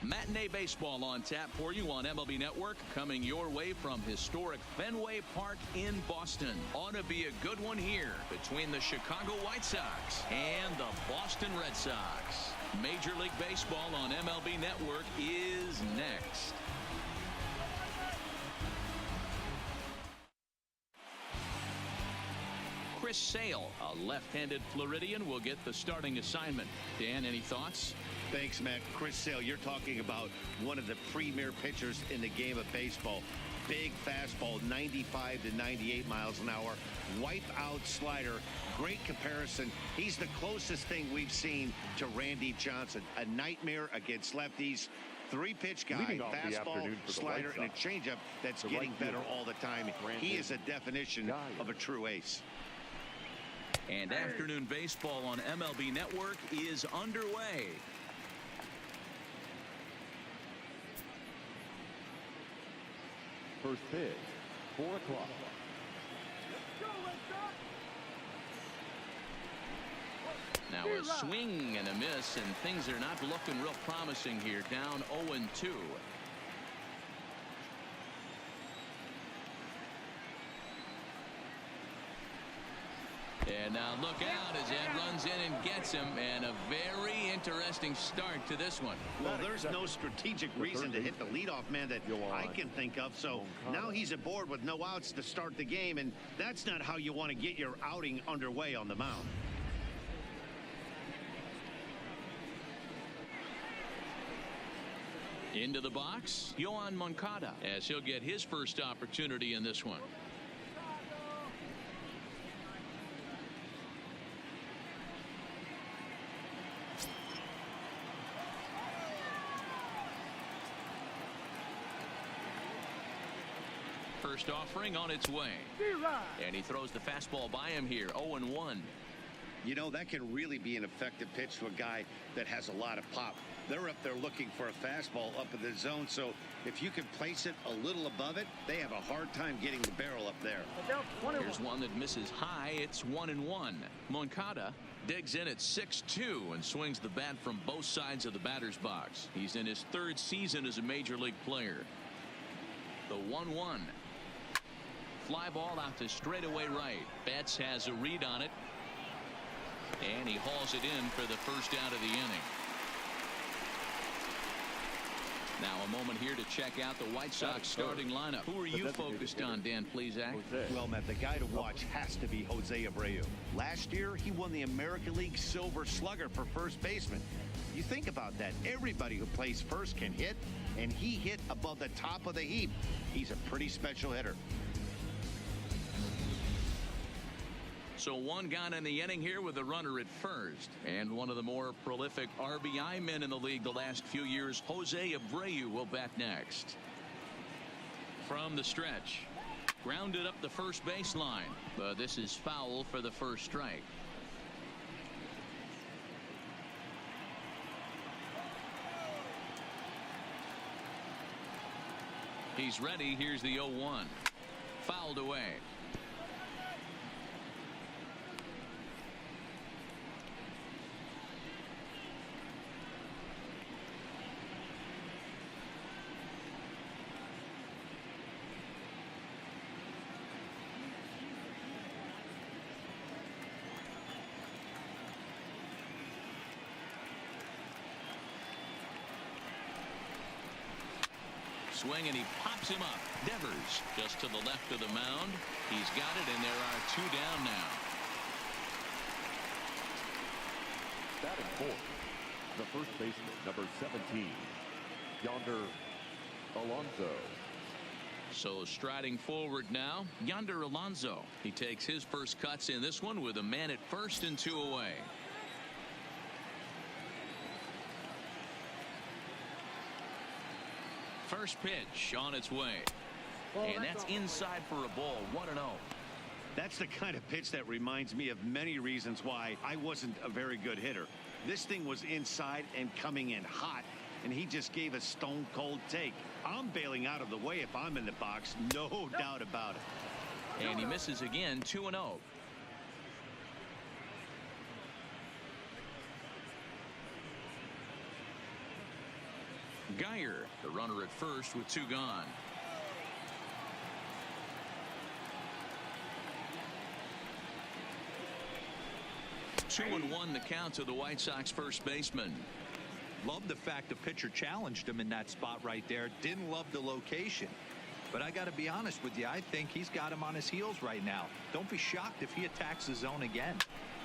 Matinee baseball on tap for you on MLB Network, coming your way from historic Fenway Park in Boston. Ought to be a good one here between the Chicago White Sox and the Boston Red Sox. Major League Baseball on MLB Network is next. Chris Sale, a left-handed Floridian, will get the starting assignment. Dan, any thoughts? Thanks, Matt. Chris Sale, you're talking about one of the premier pitchers in the game of baseball. Big fastball, 95 to 98 miles an hour. Wipe out slider. Great comparison. He's the closest thing we've seen to Randy Johnson. A nightmare against lefties. Three-pitch guy, fastball, slider, and a changeup that's getting better all the time. He is a definition of a true ace. And afternoon baseball on MLB Network is underway. First pitch, 4 o'clock. Now a swing and a miss, and things are not looking real promising here. Down 0-2. And now look out as Ed runs in and gets him, and a very interesting start to this one. Well, there's no strategic reason to hit the leadoff man that I can think of, so now he's aboard with no outs to start the game, and that's not how you want to get your outing underway on the mound. Into the box, Yoan Moncada, as he'll get his first opportunity in this one. First offering on its way. And he throws the fastball by him here. 0-1. You know, that can really be an effective pitch to a guy that has a lot of pop. They're up there looking for a fastball up in the zone, so if you can place it a little above it, they have a hard time getting the barrel up there. Here's one that misses high. It's 1-1. Moncada digs in at 6-2 and swings the bat from both sides of the batter's box. He's in his 3rd season as a major league player. The 1-1. Fly ball out to straightaway right. Betts has a read on it. And he hauls it in for the first out of the inning. Now a moment here to check out the White Sox starting lineup. Who are you focused on, Dan Plesac? Well, Matt, the guy to watch has to be Jose Abreu. Last year, he won the American League Silver Slugger for first baseman. You think about that. Everybody who plays first can hit, and he hit above the top of the heap. He's a pretty special hitter. So one gone in the inning here with a runner at first. And one of the more prolific RBI men in the league the last few years, Jose Abreu, will bat next. From the stretch. Grounded up the first baseline. But this is foul for the first strike. He's ready. Here's the 0-1. Fouled away. Swing, and he pops him up. Devers just to the left of the mound. He's got it, and there are 2 down now. Batting fourth, the first baseman, number 17, Yonder Alonso. So striding forward now, Yonder Alonso. He takes his first cuts in this one with a man at first and 2 away. First pitch on its way. And that's inside for a ball. 1-0. That's the kind of pitch that reminds me of many reasons why I wasn't a very good hitter. This thing was inside and coming in hot, and he just gave a stone cold take. I'm bailing out of the way if I'm in the box, no doubt about it. And he misses again. 2-0. Geyer, the runner at first with 2 gone. Two and 1 the count to the White Sox first baseman. Love the fact the pitcher challenged him in that spot right there. Didn't love the location. But I got to be honest with you, I think he's got him on his heels right now. Don't be shocked if he attacks the zone again.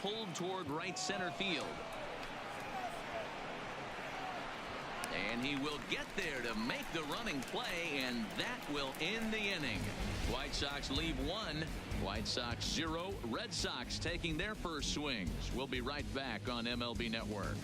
Pulled toward right center field. And he will get there to make the running play, and that will end the inning. White Sox leave 1. White Sox 0. Red Sox taking their first swings. We'll be right back on MLB Network.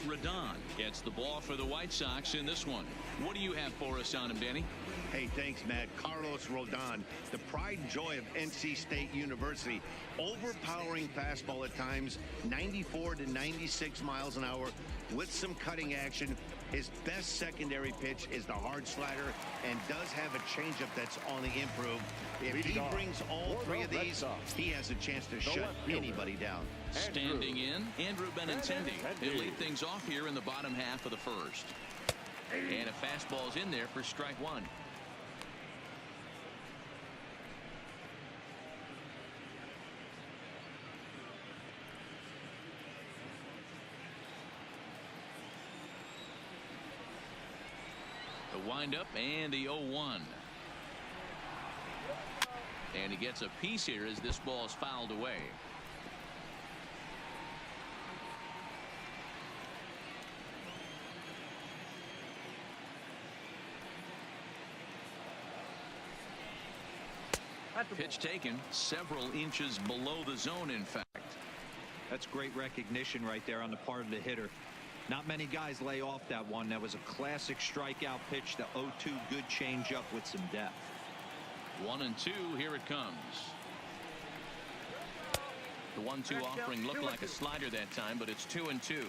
Rodon gets the ball for the White Sox in this one. What do you have for us on him, Danny? Hey, thanks, Matt. Carlos Rodon, the pride and joy of NC State University. Overpowering fastball at times, 94 to 96 miles an hour with some cutting action. His best secondary pitch is the hard slider and does have a changeup that's on the improve. If he brings all 3 of these, he has a chance to shut anybody down. Standing in, Andrew Benintendi. He'll lead things off here in the bottom half of the first. And a fastball's in there for strike 1. The windup and the 0-1. And he gets a piece here as this ball is fouled away. Pitch taken several inches below the zone, in fact. That's great recognition right there on the part of the hitter. Not many guys lay off that one. That was a classic strikeout pitch. The 0-2 good changeup with some depth. 1-2. Here it comes. The 1-2 offering looked like a slider that time, but it's 2-2.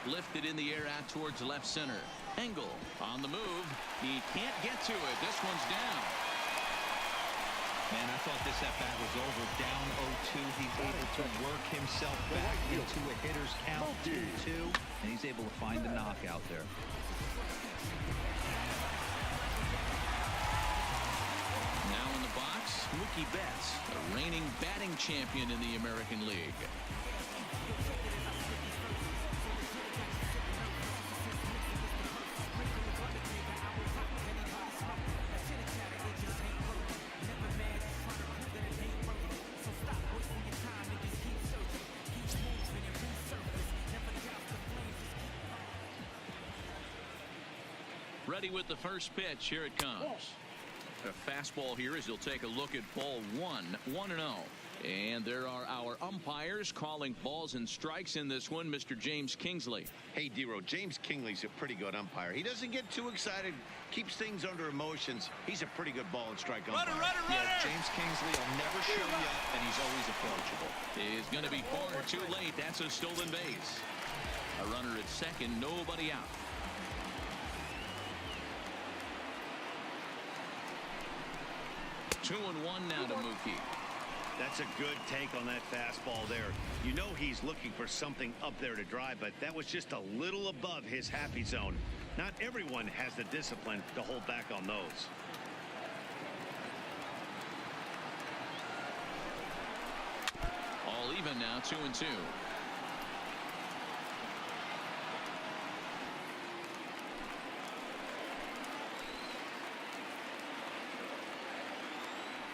Lifted in the air out towards left center. Engel on the move. He can't get to it. This one's down. Man, I thought this at-bat was over. Down 0-2. He's able to work himself back into a hitter's count 2-2. And he's able to find the knockout there. Now in the box, Mookie Betts, the reigning batting champion in the American League. Ready with the first pitch. Here it comes. A fastball here as he'll take a look at ball 1. 1-0. And there are our umpires calling balls and strikes in this one. Mr. James Kingsley. Hey, D-Row, James Kingsley's a pretty good umpire. He doesn't get too excited, keeps things under emotions. He's a pretty good ball and strike umpire. Runner. Yeah, James Kingsley will never show you up, and he's always approachable. Is going to be far too late. That's a stolen base. A runner at second, nobody out. 2-1 now to Mookie. That's a good take on that fastball there. You know he's looking for something up there to drive, but that was just a little above his happy zone. Not everyone has the discipline to hold back on those. All even now, 2-2.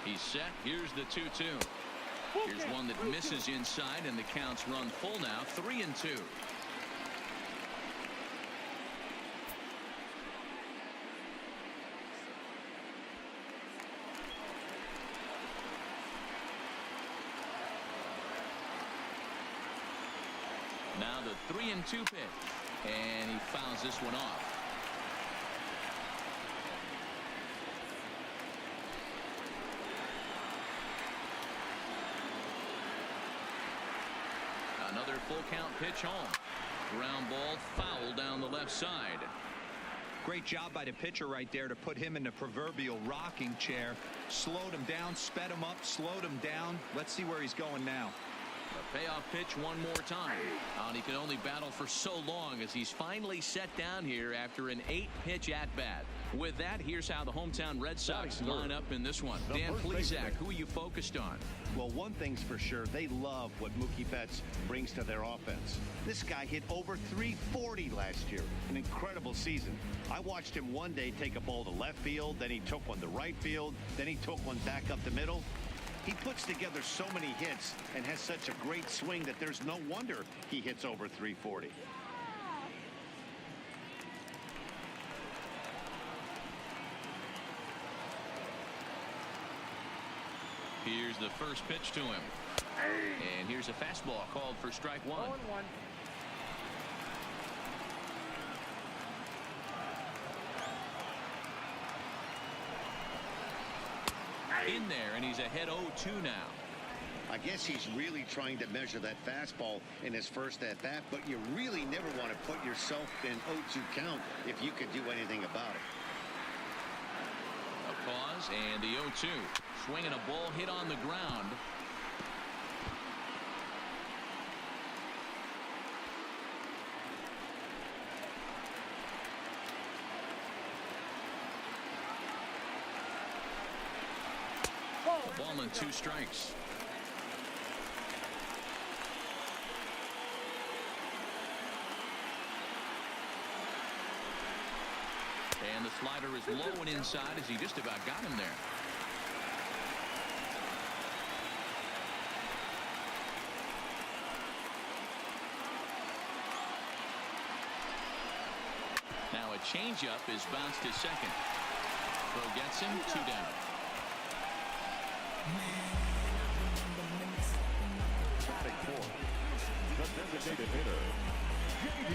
He's set. Here's the 2-2. Here's one that misses inside, and the count's run full now. 3-2. Now the 3-2 pitch, and he fouls this one off. Another full count pitch home. Ground ball foul down the left side. Great job by the pitcher right there to put him in the proverbial rocking chair. Slowed him down, sped him up, slowed him down. Let's see where he's going now. A payoff pitch one more time. And he can only battle for so long as he's finally set down here after an 8-pitch at-bat. With that, here's how the hometown Red Sox line up in this one. Dan Plesac, who are you focused on? Well, one thing's for sure, they love what Mookie Betts brings to their offense. This guy hit over 340 last year, an incredible season. I watched him one day take a ball to left field, then he took one to right field, then he took one back up the middle. He puts together so many hits and has such a great swing that there's no wonder he hits over 340. Here's the first pitch to him. And here's a fastball called for strike one. In there, and he's ahead 0-2 now. I guess he's really trying to measure that fastball in his first at-bat, but you really never want to put yourself in 0-2 count if you could do anything about it. A pause, and the 0-2. Swinging a ball hit on the ground. Ball and 2 strikes. And the slider is low and inside as he just about got him there. Now a changeup is bounced to second. Throw gets him, 2 down. Batting fourth, the designated hitter, J.D.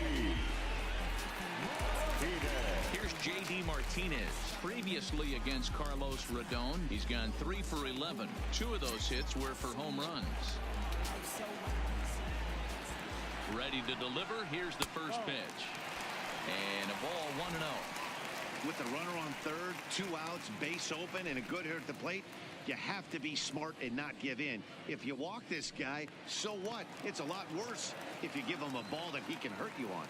Here's J.D. Martinez. Previously against Carlos Rodon, he's gone 3 for 11. 2 of those hits were for home runs. Ready to deliver. Here's the first pitch. And a ball 1-0. With the runner on third, 2 outs, base open, and a good hitter at the plate, you have to be smart and not give in. If you walk this guy, so what? It's a lot worse if you give him a ball that he can hurt you on.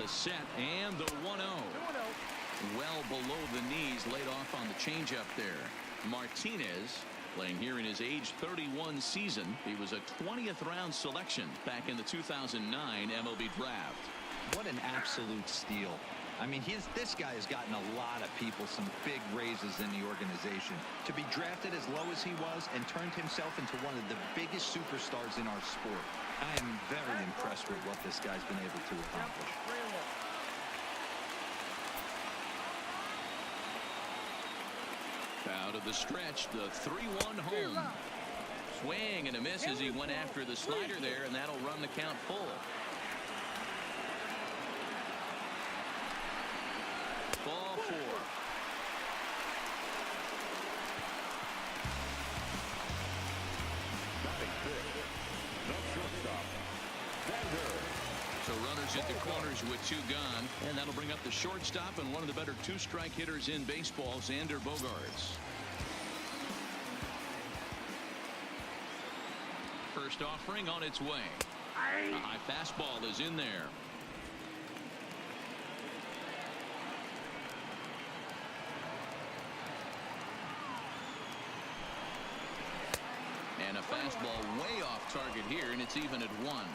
The set and the 1-0. Well below the knees, laid off on the changeup there. Martinez playing here in his age 31 season. He was a 20th round selection back in the 2009 MLB draft. What an absolute steal. I mean, this guy has gotten a lot of people some big raises in the organization. To be drafted as low as he was and turned himself into one of the biggest superstars in our sport. I am very impressed with what this guy's been able to accomplish. Out of the stretch, the 3-1 home. Swing and a miss as he went after the slider there, and that'll run the count full. Ball 4. Batting fifth, the shortstop, Vander. So runners at the corners with 2 gone, and that'll bring up the shortstop and one of the better 2-strike hitters in baseball, Xander Bogaerts. First offering on its way. A high fastball is in there. And a fastball way off target here, and it's even at 1.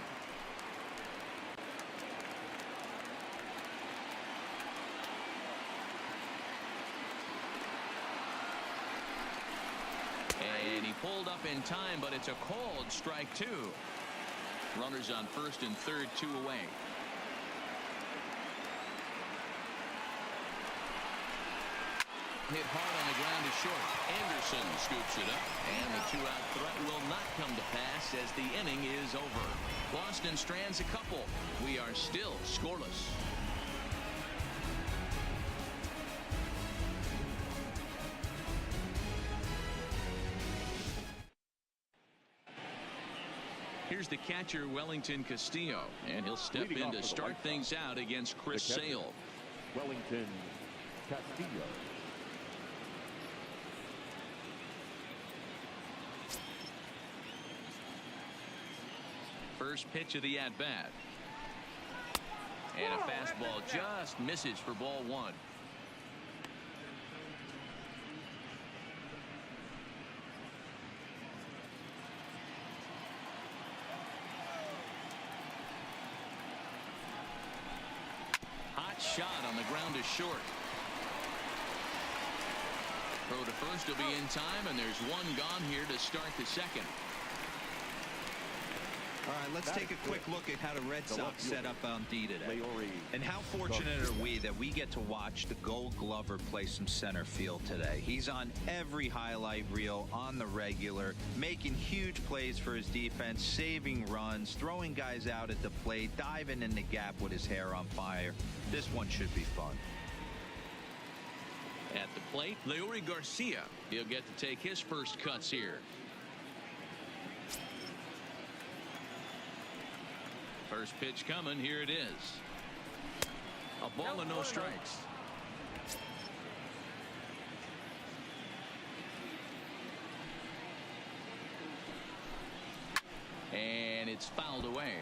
And he pulled up in time, but it's a called strike 2. Runners on first and third, 2 away. Hit hard on the ground to short. Anderson scoops it up, and the 2-out threat will not come to pass as the inning is over. Boston strands a couple. We are still scoreless. Here's Here's the catcher, Wellington Castillo, and he'll step in to start things out against Chris Sale. Wellington Castillo. First pitch of the at-bat. And a fastball just misses for ball one. Hot shot on the ground is short. Throw to first will be in time, and there's one gone here to start the second. All right, let's take a quick look at how the Red Sox set up on D today. And how fortunate are we that we get to watch the Gold Glover play some center field today. He's on every highlight reel on the regular, making huge plays for his defense, saving runs, throwing guys out at the plate, diving in the gap with his hair on fire. This one should be fun. At the plate, Leury Garcia. He'll get to take his first cuts here. First pitch coming. Here it is. A ball and no strikes. And it's fouled away.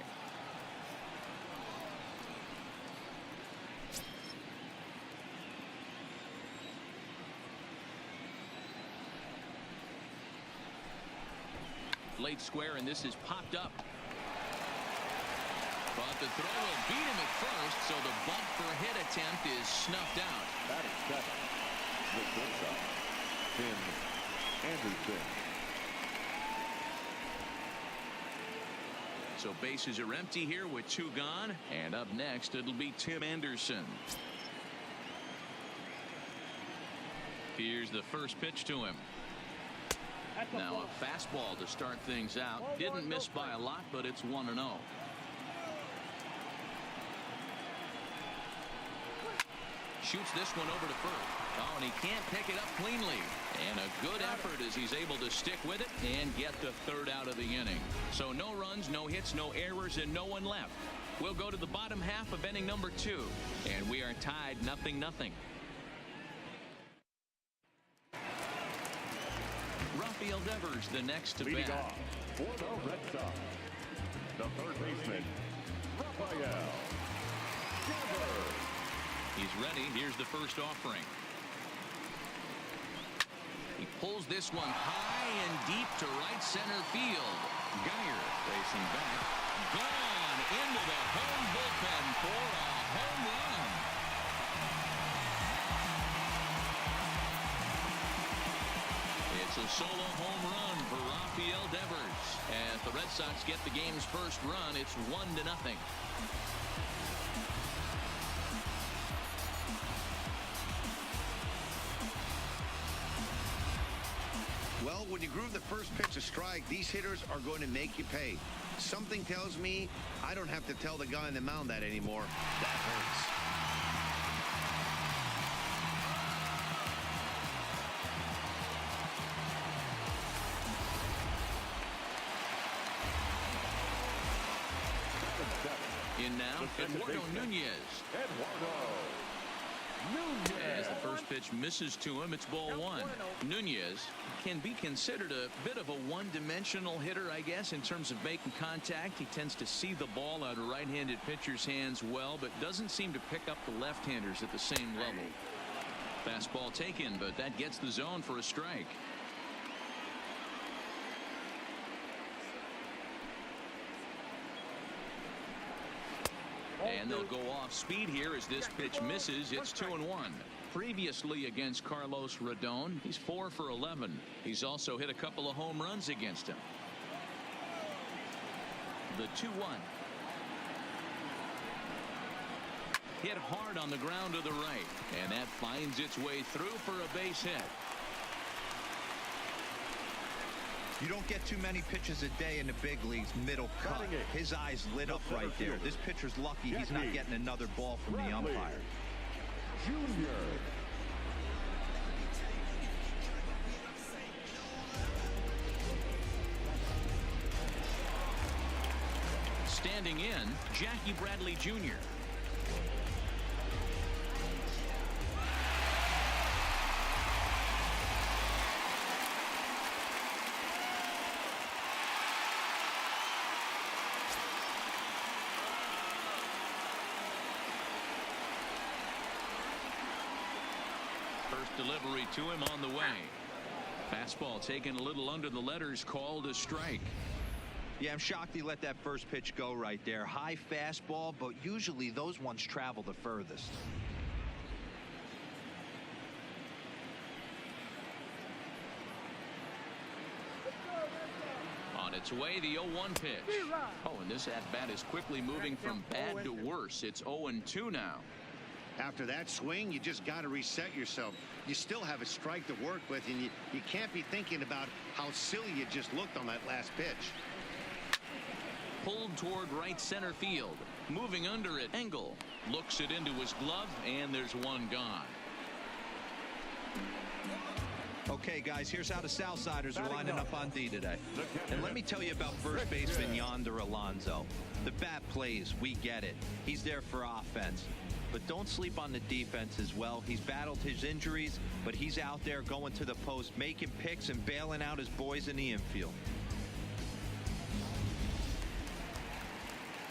Late square, and this is popped up. But the throw will beat him at first, so the bunt for a hit attempt is snuffed out. That is seven. The shortstop, Tim Anderson. So bases are empty here with two gone, and up next it'll be Tim Anderson. Here's the first pitch to him. Now a fastball to start things out. Didn't miss by a lot, but it's 1-0. Shoots this one over to first. Oh, and he can't pick it up cleanly. And a good effort as he's able to stick with it and get the third out of the inning. So no runs, no hits, no errors, and no one left. We'll go to the bottom half of inning number 2. And we are tied 0-0. Rafael Devers, the next to Leading bat. off for the Red Sox, the third baseman, Rafael Devers. He's ready. Here's the first offering. He pulls this one high and deep to right center field. Geyer racing back. Gone into the home bullpen for a home run. It's a solo home run for Rafael Devers. As the Red Sox get the game's first run, it's 1-0. Well, when you groove the first pitch a strike, these hitters are going to make you pay. Something tells me I don't have to tell the guy on the mound that anymore. That hurts. In now, Eduardo Nunez. As the first pitch misses to him, it's ball one. Nunez can be considered a bit of a one-dimensional hitter, I guess, in terms of making contact. He tends to see the ball out of right-handed pitchers' hands well, but doesn't seem to pick up the left-handers at the same level. Fastball taken, but that gets the zone for a strike. And they'll go off speed here as this pitch misses. It's 2-1. Previously against Carlos Rodon, he's 4 for 11. He's also hit a couple of home runs against him. The 2-1. Hit hard on the ground to the right, and that finds its way through for a base hit. You don't get too many pitches a day in the big leagues middle cut. His eyes lit up right there. This pitcher's lucky he's not getting another ball from the umpire. Junior. Standing in, Jackie Bradley Jr. First delivery to him on the way. Fastball taken a little under the letters, called a strike. Yeah, I'm shocked he let that first pitch go right there. High fastball, but usually those ones travel the furthest. On its way, the 0-1 pitch. Oh, and this at-bat is quickly moving from bad to worse. It's 0-2 now. After that swing, you just got to reset yourself. You still have a strike to work with, and you can't be thinking about how silly you just looked on that last pitch. Pulled toward right center field. Moving under it, Engel looks it into his glove, and there's one gone. Okay, guys, here's how the Southsiders are lining up on D today. And let me tell you about first baseman Yonder Alonso. The bat plays, we get it. He's there for offense. But don't sleep on the defense as well. He's battled his injuries, but he's out there going to the post, making picks and bailing out his boys in the infield.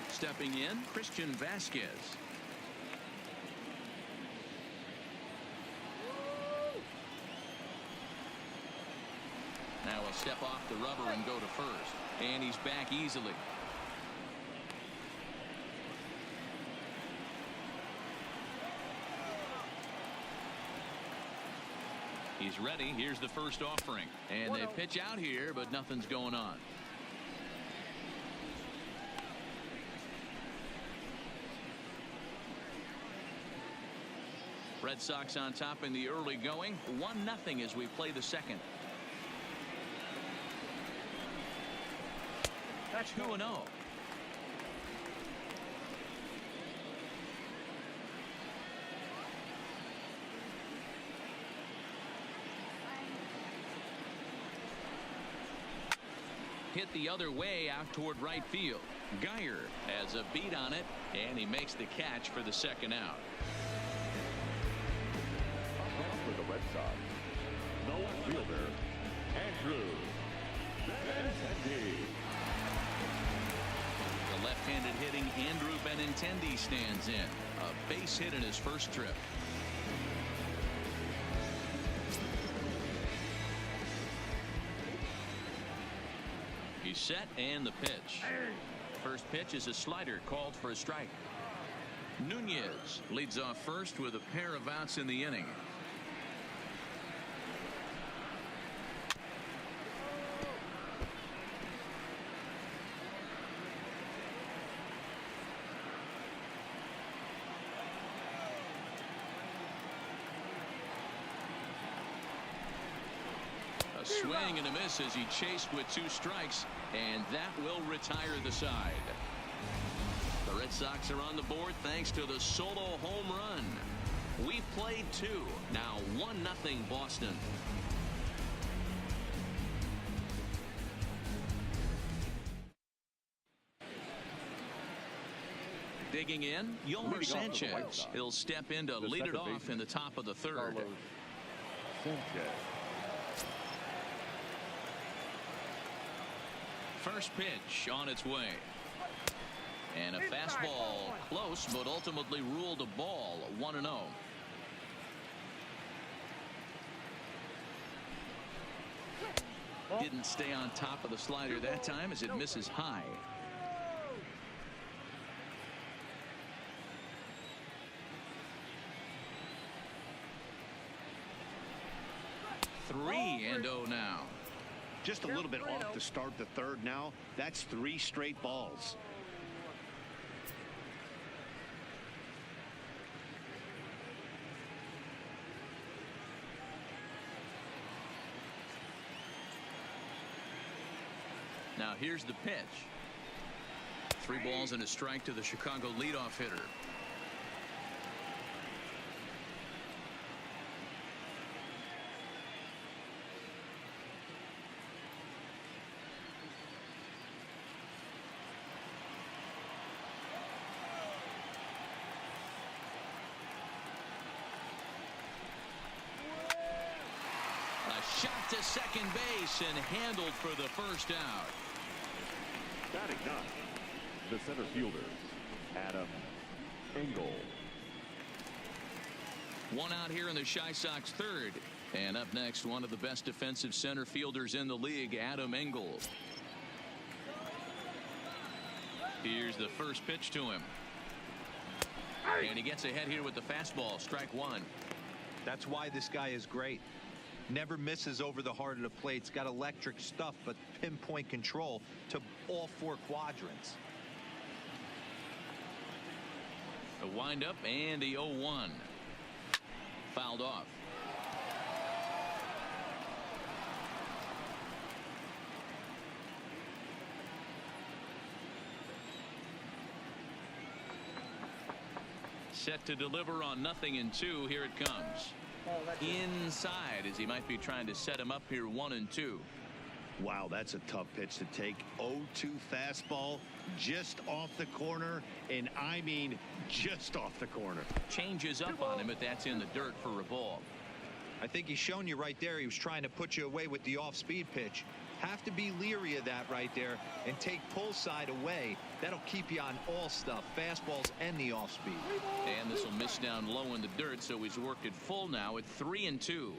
Stepping in, Christian Vasquez. Now he'll step off the rubber and go to first. And he's back easily. He's ready. Here's the first offering. And they pitch out here, but nothing's going on. Red Sox on top in the early going. 1-0 as we play the second. That's 2-0. Hit the other way out toward right field. Geyer has a beat on it, and he makes the catch for the second out. For the Red Sox, no fielder, Andrew Benintendi. The left-handed hitting Andrew Benintendi stands in. A base hit in his first trip. He's set, and the pitch. First pitch is a slider called for a strike. Nunez leads off first with a pair of outs in the inning. A swing and a miss as he chased with 2 strikes, and that will retire the side. The Red Sox are on the board thanks to the solo home run. We played 2. Now 1-0 Boston. Digging in, Yolmer Sanchez. He'll step in to lead it off in the top of the third. Sanchez. First pitch on its way. And a fastball close, but ultimately ruled a ball. 1-0. Didn't stay on top of the slider that time as it misses high. Three and 0 now. Just a little bit off to start the third now. That's 3 straight balls. Now here's the pitch. 3 balls and a strike to the Chicago leadoff hitter. to second base and handled for the first out. Batting ninth, the center fielder, Adam Engel. One out here in the Chi Sox third. And up next, one of the best defensive center fielders in the league, Adam Engel. Here's the first pitch to him. And he gets ahead here with the fastball. Strike one. That's why this guy is great. Never misses over the heart of the plate. He's got electric stuff, but pinpoint control to all four quadrants. A windup and the 0-1. Fouled off. Set to deliver on 0-2. Here it comes. Inside, as he might be trying to set him up here 1-2. Wow, that's a tough pitch to take. 0-2 fastball just off the corner, and I mean just off the corner. Changes up on him, but that's in the dirt for a ball. I think he's shown you right there. He was trying to put you away with the off-speed pitch. Have to be leery of that right there and take pull side away. That'll keep you on all stuff, fastballs and the off-speed. And this will miss down low in the dirt, so he's worked it full now at 3-2.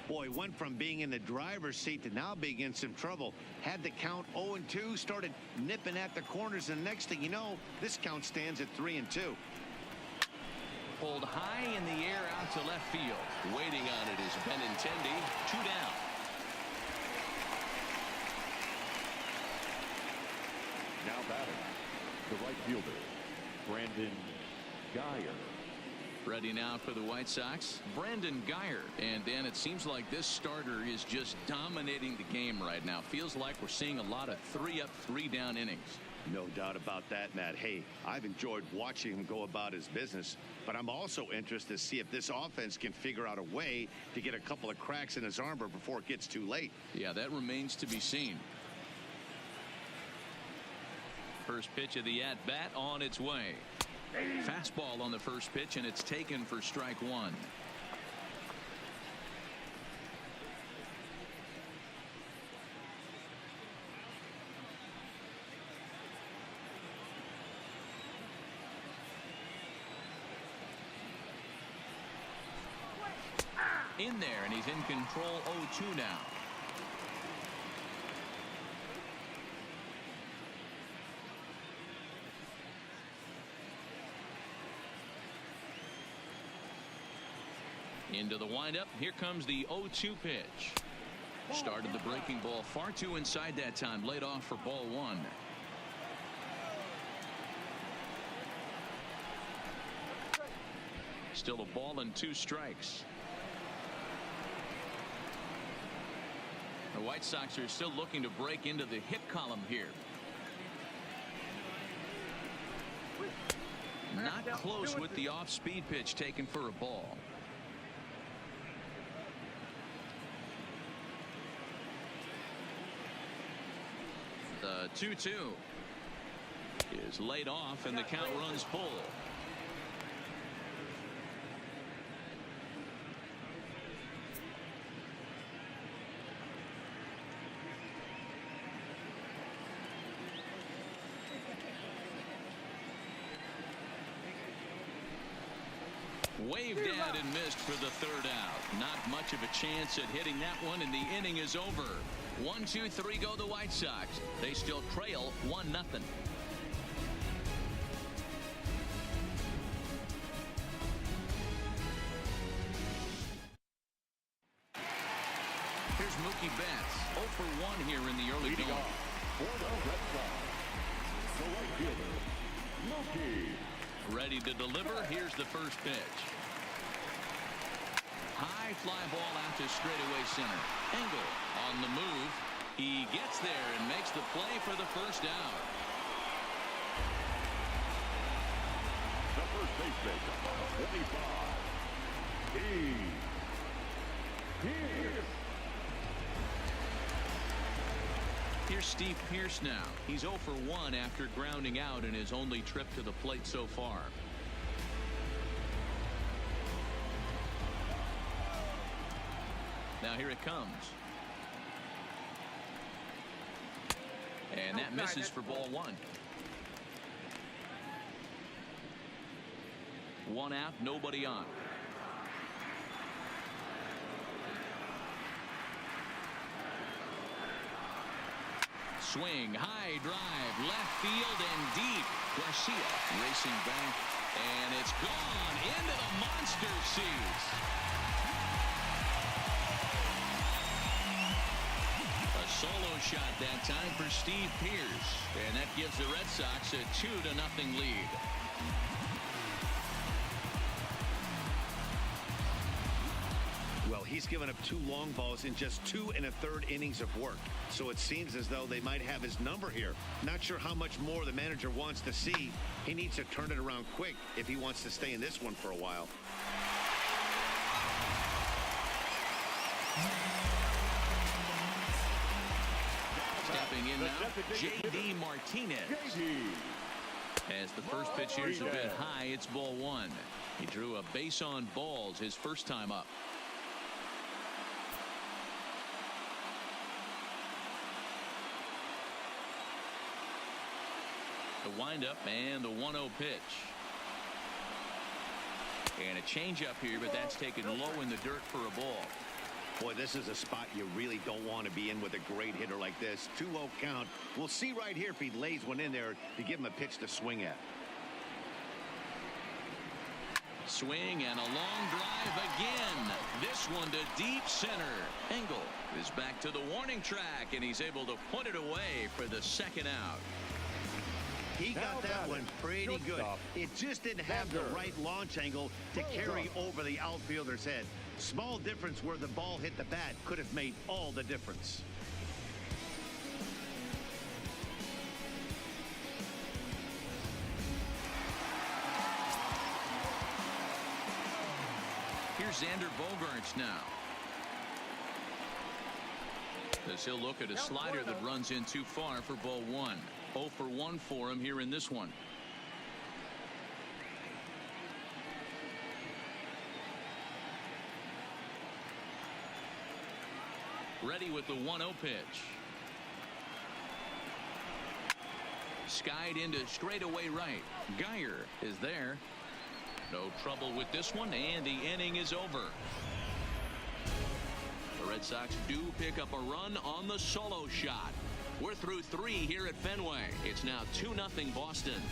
Boy, went from being in the driver's seat to now being in some trouble. Had the count 0-2, started nipping at the corners, and next thing you know, this count stands at 3-2. Pulled high in the air out to left field. Waiting on it is Benintendi. 2 down. Now batting, the right fielder, Brandon Geyer. Ready now for the White Sox, Brandon Geyer. And Dan, it seems like this starter is just dominating the game right now. Feels like we're seeing a lot of 3-up, 3-down innings. No doubt about that, Matt. Hey, I've enjoyed watching him go about his business, but I'm also interested to see if this offense can figure out a way to get a couple of cracks in his armor before it gets too late. Yeah, that remains to be seen. First pitch of the at-bat on its way. Fastball on the first pitch, and it's taken for strike one. In there, and he's in control. 0-2 now. Into the windup. Here comes the 0-2 pitch. Started the breaking ball far too inside that time. Laid off for ball one. Still a ball and 2 strikes. The White Sox are still looking to break into the hit column here. Not close with the off-speed pitch taken for a ball. The 2-2 is laid off, and the count runs full. Waved at and missed for the third out. Not much of a chance at hitting that one, and the inning is over. 1, 2, 3 go the White Sox. They still trail 1-0. Here's Mookie Betts. 0 for 1 here in the early going. For the Red Sox, the right fielder, Mookie. Ready to deliver. Here's the first pitch. High fly ball out to straightaway center. Engel on the move. He gets there and makes the play for the first out. The first baseman, 25. Here's Steve Pearce now. He's 0 for 1 after grounding out in his only trip to the plate so far. Now here it comes. And that misses for ball one. One out, nobody on. Swing, high drive, left field and deep. Garcia racing back, and it's gone into the monster seats. A solo shot that time for Steve Pearce, and that gives the Red Sox a 2-0 lead. Well, he's given up 2 long balls in just 2 1/3 innings of work. So it seems as though they might have his number here. Not sure how much more the manager wants to see. He needs to turn it around quick if he wants to stay in this one for a while. Stepping in now, J.D. Martinez. As the first pitch here's a bit high, it's ball one. He drew a base on balls his first time up. The windup and the 1-0 pitch. And a changeup here, but that's taken low in the dirt for a ball. Boy, this is a spot you really don't want to be in with a great hitter like this. 2-0 count. We'll see right here if he lays one in there to give him a pitch to swing at. Swing and a long drive again. This one to deep center. Engel is back to the warning track, and he's able to put it away for the second out. He got that one pretty good. It just didn't have the right launch angle to carry over the outfielder's head. Small difference where the ball hit the bat could have made all the difference. Here's Xander Bogaerts now. As he'll look at a slider that runs in too far for ball one. 0 for 1 for him here in this one. Ready with the 1-0 pitch. Skied into straightaway right. Geyer is there. No trouble with this one, and the inning is over. The Red Sox do pick up a run on the solo shot. We're through 3 here at Fenway. It's now 2-0 Boston.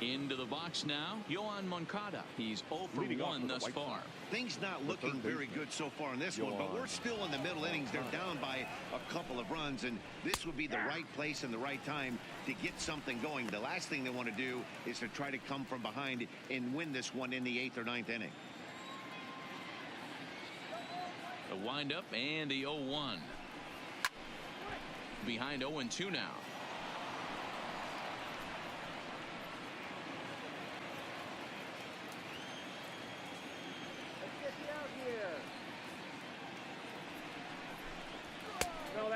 Into the box now, Yoan Moncada. He's 0 for 1 thus far. Things not looking very good so far in this one, but we're still in the middle innings. They're down by a couple of runs, and this would be the right place and the right time to get something going. The last thing they want to do is to try to come from behind and win this one in the 8th or 9th inning. The windup and the 0-1. Behind 0-2 now.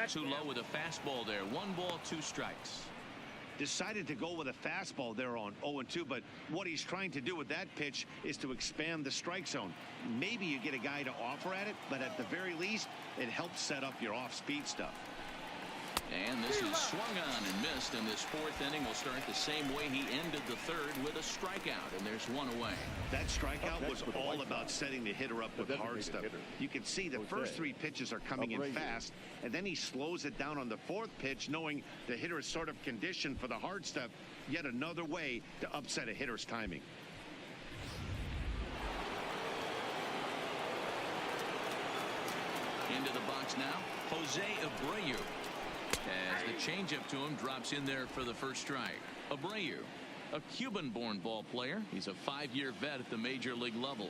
Too low with a fastball there. 1 ball, 2 strikes. Decided to go with a fastball there on 0-2, but what he's trying to do with that pitch is to expand the strike zone. Maybe you get a guy to offer at it, but at the very least, it helps set up your off-speed stuff. And this is swung on and missed, and this 4th inning will start the same way he ended the 3rd with a strikeout, and there's 1 away. That strikeout was all about setting the hitter up with hard stuff. You can see the first 3 pitches are coming in fast, and then he slows it down on the 4th pitch, knowing the hitter is sort of conditioned for the hard stuff. Yet another way to upset a hitter's timing. Into the box now, Jose Abreu. As the changeup to him drops in there for the first strike. Abreu, a Cuban-born ball player. He's a 5-year vet at the major league level.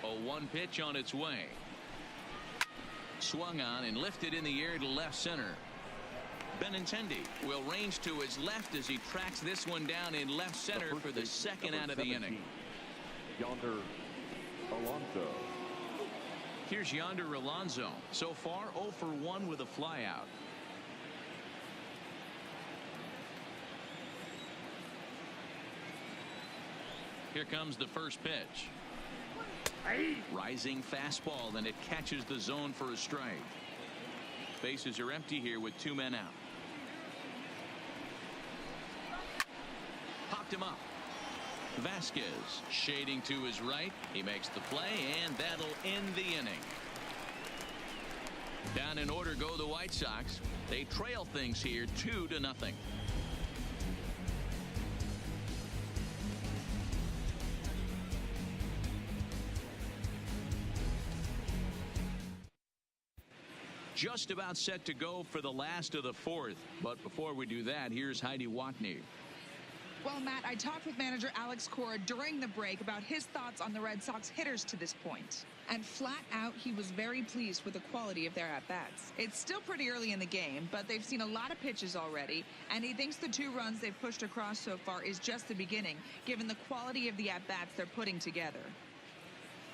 0-1 pitch on its way. Swung on and lifted in the air to left center. Benintendi will range to his left as he tracks this one down in left center for the 2nd out of the inning. Yonder Alonso. Here's Yonder Alonso. So far 0 for 1 with a flyout. Here comes the first pitch. Rising fastball, and it catches the zone for a strike. Bases are empty here with 2 men out. Popped him up. Vasquez shading to his right. He makes the play, and that'll end the inning. Down in order go the White Sox. They trail things here 2-0. Just about set to go for the last of the 4th. But before we do that, here's Heidi Watney. Well, Matt, I talked with manager Alex Cora during the break about his thoughts on the Red Sox hitters to this point. And flat out, he was very pleased with the quality of their at-bats. It's still pretty early in the game, but they've seen a lot of pitches already, and he thinks the 2 runs they've pushed across so far is just the beginning, given the quality of the at-bats they're putting together.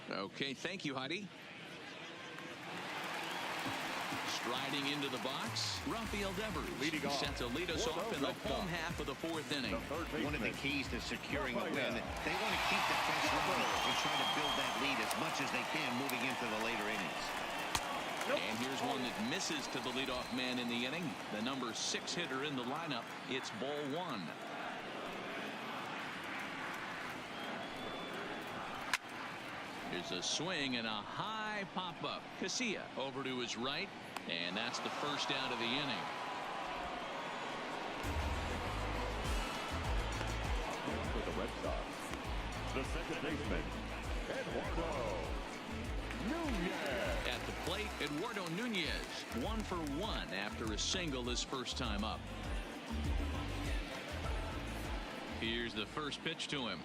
Okay, thank you, Heidi. Striding into the box, Rafael Devers set to lead us off in the home half of the 4th inning. One of the keys to securing a win, they want to keep the fence running and try to build that lead as much as they can moving into the later innings. And here's one that misses to the leadoff man in the inning. The number 6 hitter in the lineup. It's ball 1. Here's a swing and a high pop-up. Casilla over to his right. And that's the first out of the inning. For the Red Sox, the second baseman, Eduardo Nunez. At the plate, Eduardo Nunez, 1 for 1 after a single his first time up. Here's the first pitch to him.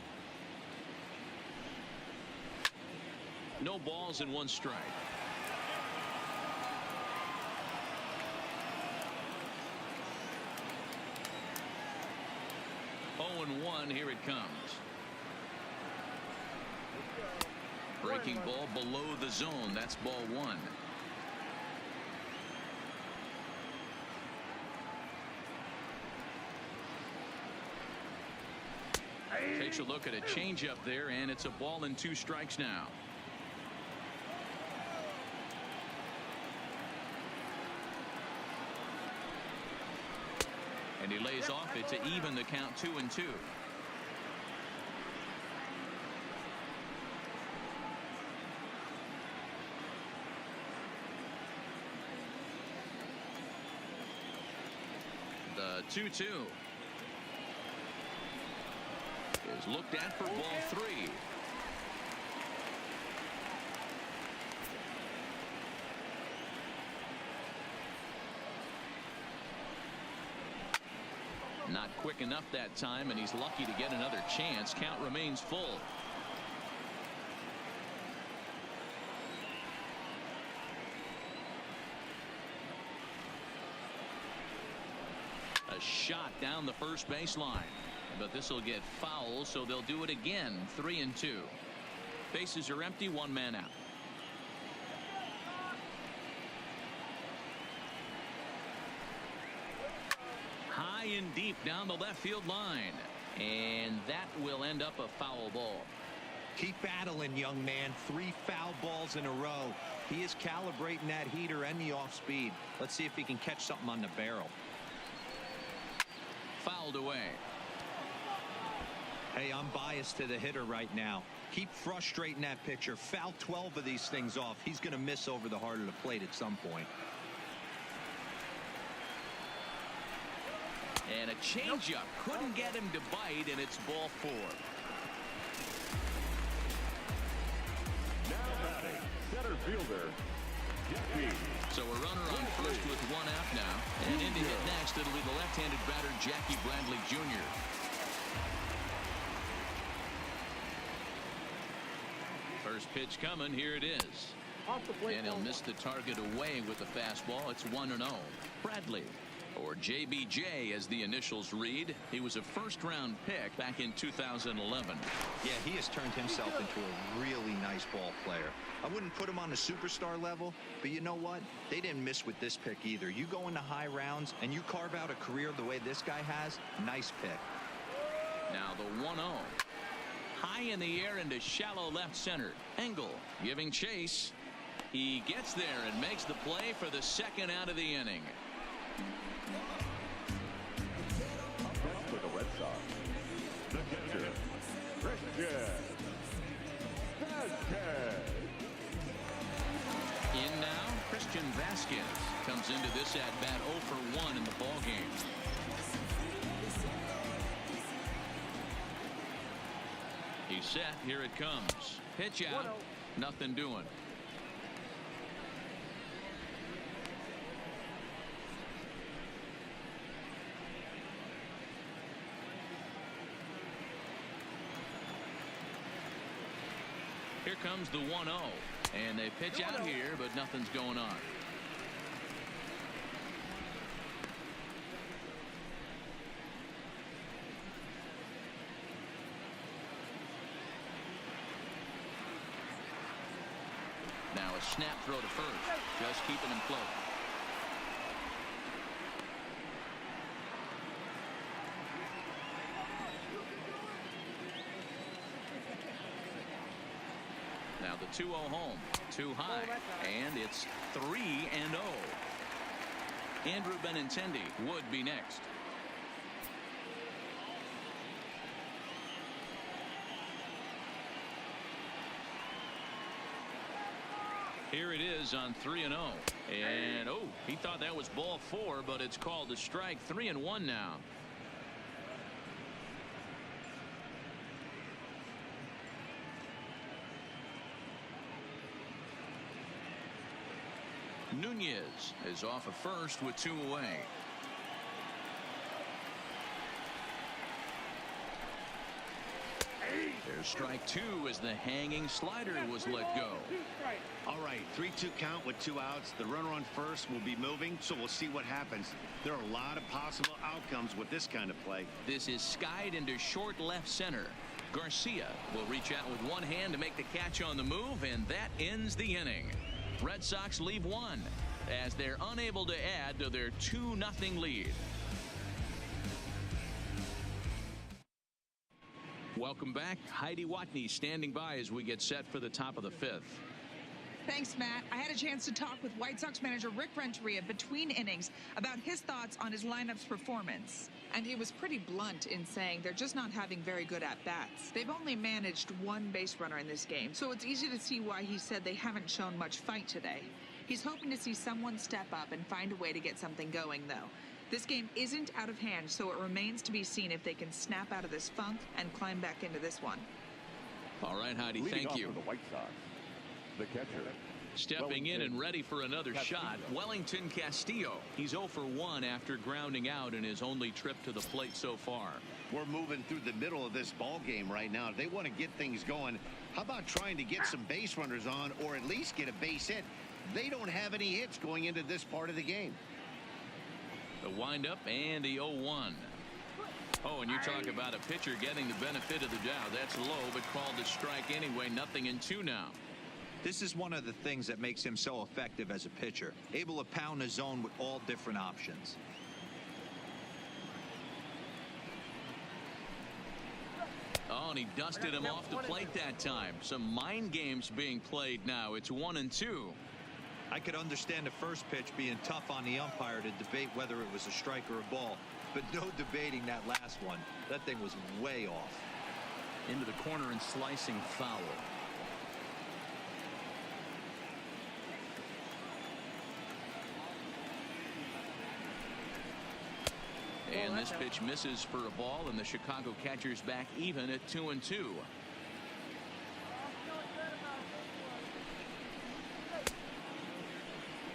No balls and 1 strike. 0-1, here it comes. Breaking ball below the zone. That's ball 1. Takes a look at a changeup there, and it's a ball and 2 strikes now. And he lays off it to even the count 2-2. The 2-2 is looked at for ball 3. Not quick enough that time, and he's lucky to get another chance. Count remains full. A shot down the first baseline, but this will get foul, so they'll do it again. 3-2. Bases are empty, 1 man out. High and deep down the left field line, and that will end up a foul ball. Keep battling, young man. 3 foul balls in a row. He is calibrating that heater and the off speed. Let's see if he can catch something on the barrel. Fouled away. Hey, I'm biased to the hitter right now. Keep frustrating that pitcher. Foul 12 of these things off. He's going to miss over the heart of the plate at some point. And a changeup couldn't get him to bite, and it's ball 4. Now batting, center fielder, Jackie. So a runner on first with 1 out now. And in to hit next, it'll be the left-handed batter, Jackie Bradley Jr. First pitch coming. Here it is. And he'll miss the target away with the fastball. It's 1-0. Bradley, or JBJ as the initials read. He was a first-round pick back in 2011. Yeah, he has turned himself into a really nice ball player. I wouldn't put him on the superstar level, but you know what? They didn't miss with this pick either. You go into high rounds and you carve out a career the way this guy has. Nice pick. Now the 1-0. high in the air into shallow left center. Engel giving chase. He gets there and makes the play for the second out of the inning. Next for the Red Sox, the catcher, Christian Vasquez. In now, Christian Vasquez comes into this at-bat 0 for 1 in the ballgame. He's set. Here it comes. Pitch out. Nothing doing. Here comes the 1-0. And they pitch out here, but nothing's going on. Now a snap throw to first. Just keeping him floating. Now the 2-0 home. Too high. And it's 3-0. Andrew Benintendi would be next. Here it is on 3-0. And oh, he thought that was ball 4, but it's called a strike. 3-1 now. Nunez is off at first with 2 away. There's strike 2 as the hanging slider was let go. All right, 3-2 count with 2 outs. The runner on first will be moving, so we'll see what happens. There are a lot of possible outcomes with this kind of play. This is skied into short left center. Garcia will reach out with one hand to make the catch on the move, and that ends the inning. Red Sox leave 1 as they're unable to add to their 2-0 lead. Welcome back. Heidi Watney standing by as we get set for the top of the 5th. Thanks, Matt. I had a chance to talk with White Sox manager Rick Renteria between innings about his thoughts on his lineup's performance. And he was pretty blunt in saying they're just not having very good at-bats. They've only managed 1 base runner in this game, so it's easy to see why he said they haven't shown much fight today. He's hoping to see someone step up and find a way to get something going, though. This game isn't out of hand, so it remains to be seen if they can snap out of this funk and climb back into this one. All right, Heidi, Leading thank off you. for the White Sox, the catcher. Stepping in and ready for another shot, Wellington Castillo. He's 0 for 1 after grounding out in his only trip to the plate so far. We're moving through the middle of this ball game right now. They want to get things going. How about trying to get some base runners on, or at least get a base hit? They don't have any hits going into this part of the game. The windup and the 0-1. Oh, and you talk about a pitcher getting the benefit of the doubt. That's low, but called a strike anyway. 0-2 now. This is one of the things that makes him so effective as a pitcher, able to pound the zone with all different options. Oh, and he dusted him off the plate that time. Some mind games being played now. It's 1-2. I could understand the first pitch being tough on the umpire to debate whether it was a strike or a ball, but no debating that last one. That thing was way off. Into the corner and slicing foul. And this pitch misses for a ball, and the Chicago catcher's back even at 2-2.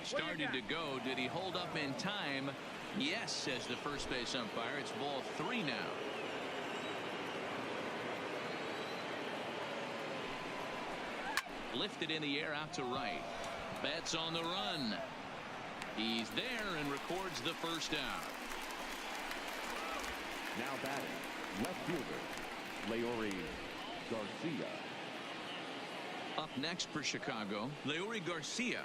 Started to go. Did he hold up in time? Yes, says the first base umpire. It's ball 3 now. Lifted in the air out to right. Betts on the run. He's there and records the first out. Now batting, left fielder, Leury Garcia. Up next for Chicago, Leury Garcia.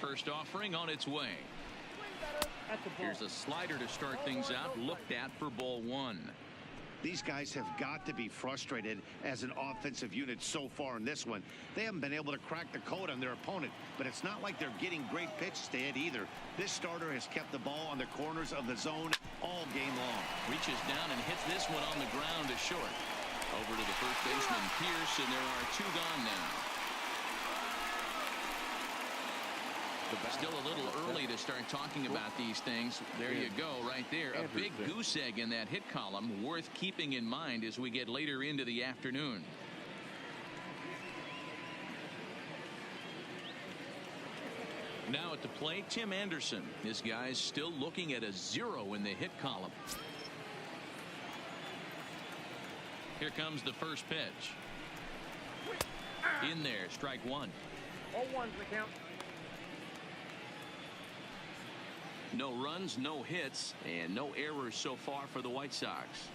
First offering on its way. Here's a slider to start things out, looked at for ball one. These guys have got to be frustrated as an offensive unit so far in this one. They haven't been able to crack the code on their opponent, but it's not like they're getting great pitches to hit either. This starter has kept the ball on the corners of the zone all game long. Reaches down and hits this one on the ground to short. Over to the first baseman, Pierce, and there are two gone now. Still a little early to start talking about these things. There you go, right there. A big goose egg in that hit column, worth keeping in mind as we get later into the afternoon. Now at the plate, Tim Anderson. This guy's still looking at a 0 in the hit column. Here comes the first pitch. In there, strike one. 0-1's the count. No runs, no hits, and no errors so far for the White Sox.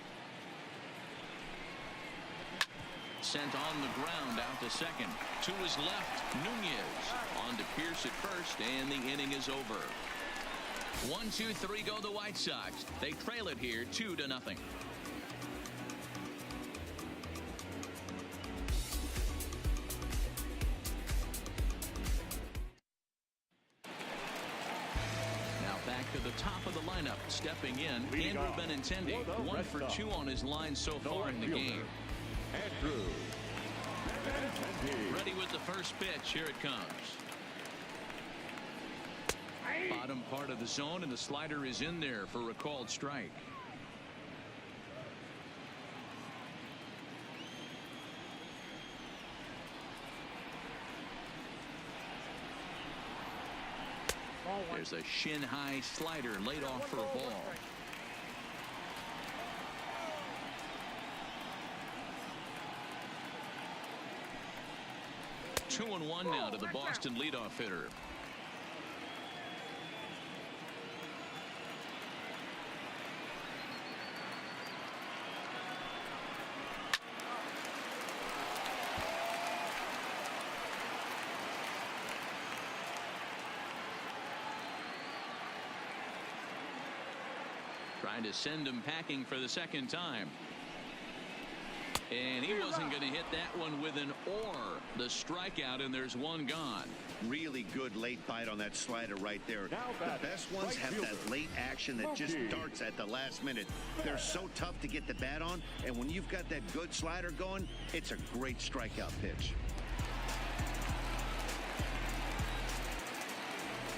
Sent on the ground out to second. To his left, Nunez. On to Pierce at first, and the inning is over. 1-2-3 go the White Sox. They trail it here 2-0. To the top of the lineup, stepping in, Andrew Benintendi, 1 for 2 on his line so far in the game. Andrew Benintendi. Ready with the first pitch. Here it comes. Bottom part of the zone, and the slider is in there for a called strike. There's a shin-high slider laid off for a ball. Two and one now to the Boston leadoff hitter. Trying to send him packing for the second time. And he wasn't going to hit that one with an or. The strikeout, and there's one gone. Really good late bite on that slider right there. The best ones have that late action that just darts at the last minute. They're so tough to get the bat on, and when you've got that good slider going, it's a great strikeout pitch.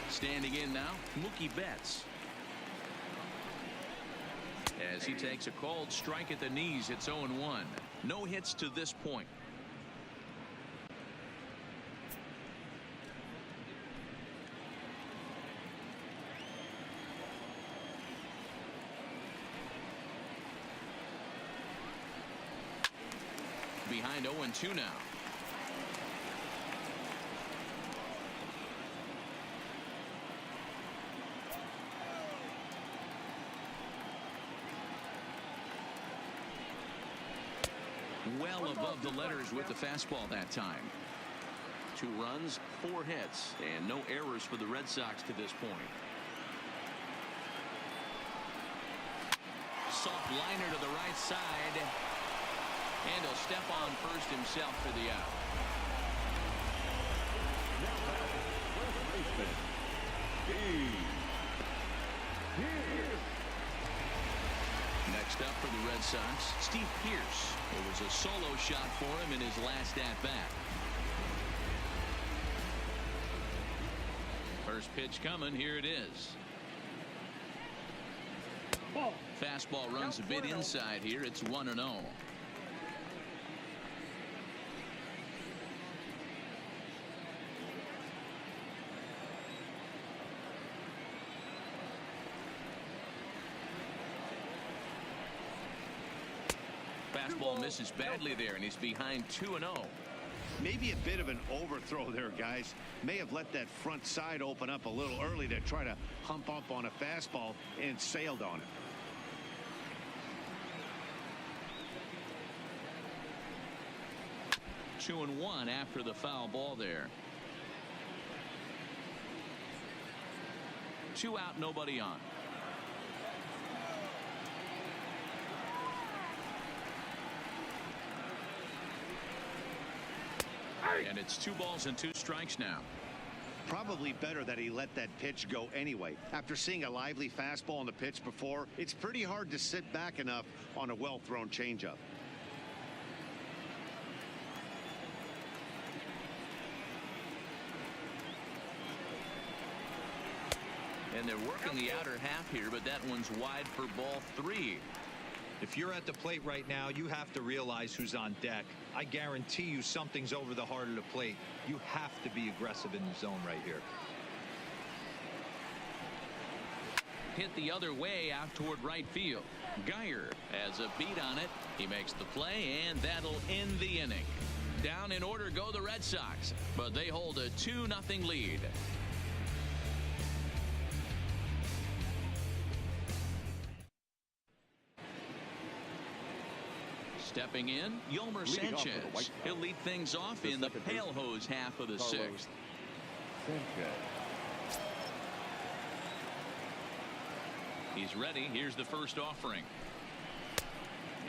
Standing in now, Mookie Betts. As he takes a called strike at the knees, it's 0-1. No hits to this point. Behind 0-2 now. Well above the letters with the fastball that time. 2 runs, 4 hits, and no errors for the Red Sox to this point. Soft liner to the right side. And he'll step on first himself for the out. Next up for the Red Sox, Steve Pierce. It was a solo shot for him in his last at-bat. First pitch coming. Here it is. Fastball runs a bit inside here. It's 1-0. Fastball misses badly there, and he's behind 2-0. Maybe a bit of an overthrow there, guys. May have let that front side open up a little early to try to hump up on a fastball and sailed on it. Two and one after the foul ball there. 2 out, nobody on. And it's 2 balls and 2 strikes now. Probably better that he let that pitch go anyway. After seeing a lively fastball on the pitch before, it's pretty hard to sit back enough on a well-thrown changeup. And they're working the outer half here, but that one's wide for ball 3. If you're at the plate right now, you have to realize who's on deck. I guarantee you something's over the heart of the plate. You have to be aggressive in the zone right here. Hit the other way out toward right field. Geyer has a beat on it. He makes the play, and that'll end the inning. Down in order go the Red Sox, but they hold a 2-0 lead. Stepping in, Yolmer Sanchez. He'll lead things off in the pale hose half of the 6th. He's ready. Here's the first offering.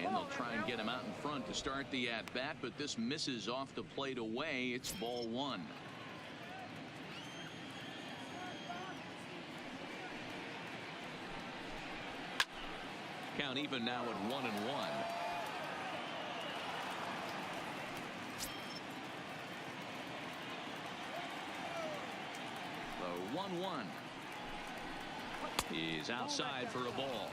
And they'll try and get him out in front to start the at-bat, but this misses off the plate away. It's ball 1. Count even now at 1-1. The 1-1. He's outside for a ball.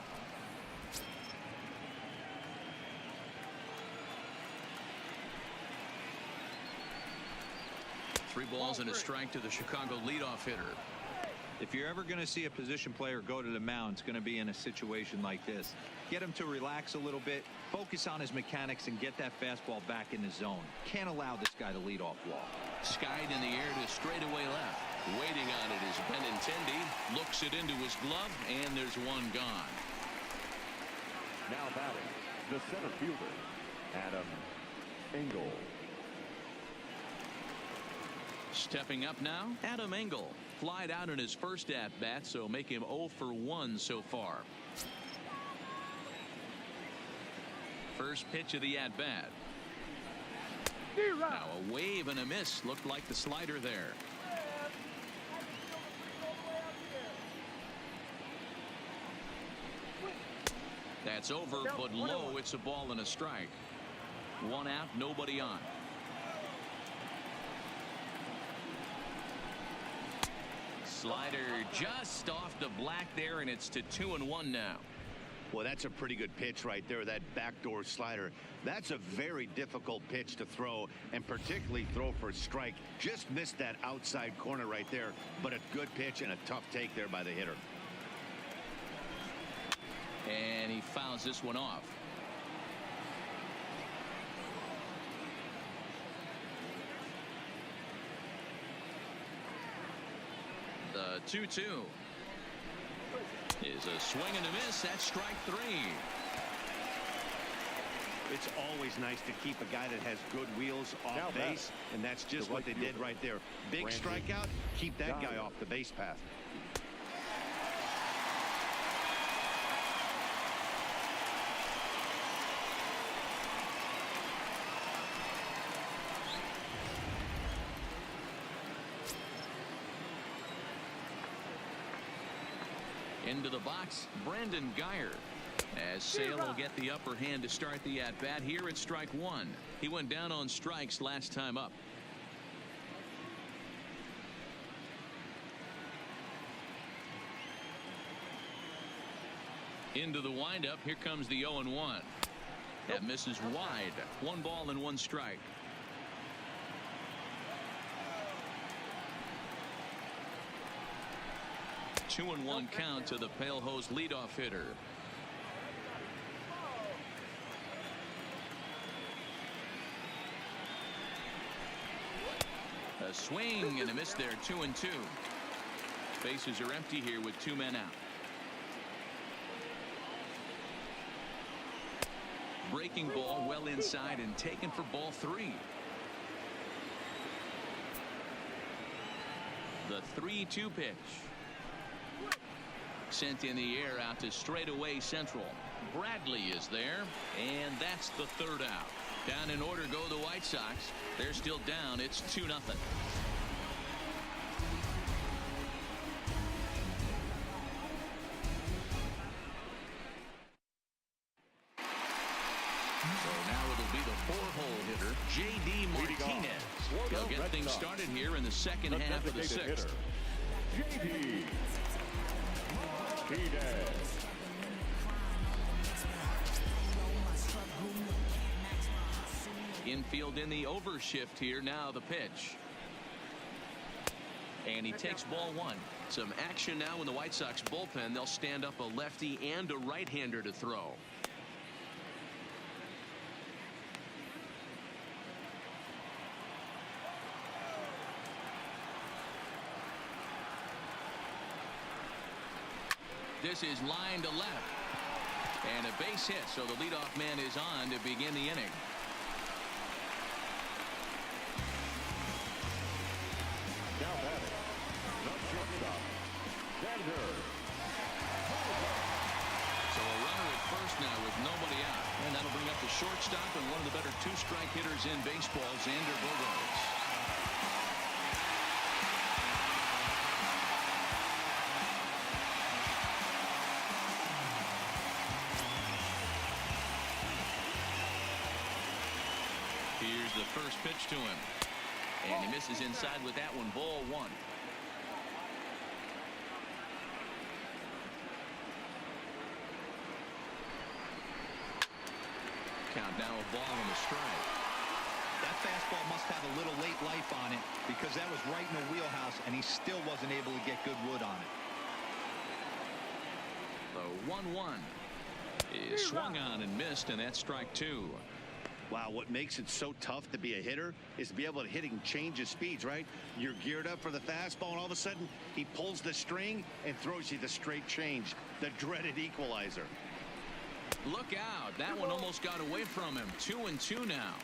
Three balls and a strike to the Chicago leadoff hitter. If you're ever going to see a position player go to the mound, it's going to be in a situation like this. Get him to relax a little bit, focus on his mechanics, and get that fastball back in the zone. Can't allow this guy to lead off walk. Skied in the air to straightaway left. Waiting on it is Benintendi. Looks it into his glove, and there's one gone. Now batting, the center fielder, Adam Engel. Stepping up now, Adam Engel. Flied out in his first at-bat, so make him 0 for 1 so far. First pitch of the at-bat. Now a wave and a miss. Looked like the slider there. That's over, but low. It's a ball and a strike. 1 out, nobody on. Slider just off the black there, and it's to 2-1 now. Well, that's a pretty good pitch right there, that backdoor slider. That's a very difficult pitch to throw, and particularly throw for a strike. Just missed that outside corner right there, but a good pitch and a tough take there by the hitter. And he fouls this one off. The 2-2 is a swing and a miss. That's strike 3. It's always nice to keep a guy that has good wheels off base, and that's just what they did right there. Big strikeout, keep that guy off the base path. Into the box, Brandon Geyer. As Sale will get the upper hand to start the at-bat. Here it's strike 1. He went down on strikes last time up. Into the windup. Here comes the 0-1. That misses wide. 1 ball and 1 strike. Two and 1 count to the pale hose leadoff hitter. A swing and a miss there. 2-2. Bases are empty here with 2 men out. Breaking ball well inside and taken for ball 3. The 3-2 pitch. Sent in the air out to straightaway central. Bradley is there, and that's the third out. Down in order go the White Sox. They're still down. It's 2-0. So now it'll be the 4-hole hitter, J.D. Martinez. He'll get things started here in the second half of the sixth. J.D. Martinez. Infield in the overshift here. Now the pitch. And he takes ball one. Some action now in the White Sox bullpen. They'll stand up a lefty and a right-hander to throw. This is line to left. And a base hit, so the leadoff man is on to begin the inning. Now batting, the shortstop, Xander. So a runner at first now with nobody out. And that'll bring up the shortstop and one of the better two-strike hitters in baseball, Xander Bogaerts. Here's the first pitch to him. And he misses inside with that one. Ball one. Count now a ball and a strike. That fastball must have a little late life on it because that was right in the wheelhouse and he still wasn't able to get good wood on it. The 1-1 is swung on and missed, and that's strike two. Wow, what makes it so tough to be a hitter is to be able to hit and change his speeds, right? You're geared up for the fastball, and all of a sudden, he pulls the string and throws you the straight change, the dreaded equalizer. Look out. That one almost got away from him. 2-2 now.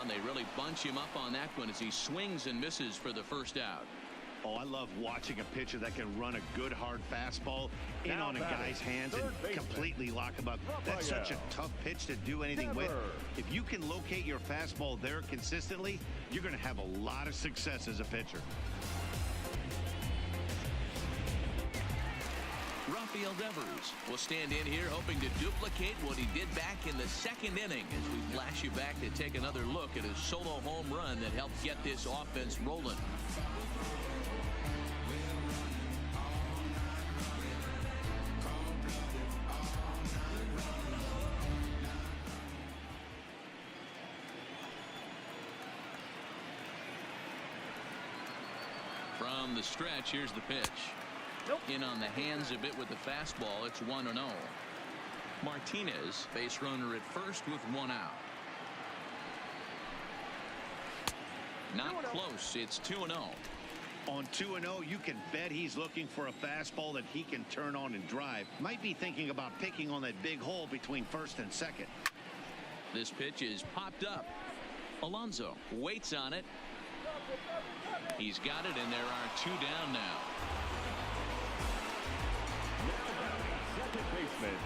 They really bunch him up on that one as he swings and misses for the first out. Oh, I love watching a pitcher that can run a good hard fastball in Now on a batting, guy's hands third and baseman, completely lock him up. That's such a tough pitch to do anything with. If you can locate your fastball there consistently, you're going to have a lot of success as a pitcher. Rafael Devers will stand in here hoping to duplicate what he did back in the second inning as we flash you back to take another look at his solo home run that helped get this offense rolling. From the stretch, here's the pitch. In on the hands a bit with the fastball. It's 1-0. Martinez, base runner at first with one out. Not close. It's 2-0. On 2-0, you can bet he's looking for a fastball that he can turn on and drive. Might be thinking about picking on that big hole between first and second. This pitch is popped up. Alonso waits on it. He's got it, and there are two down now. Second baseman,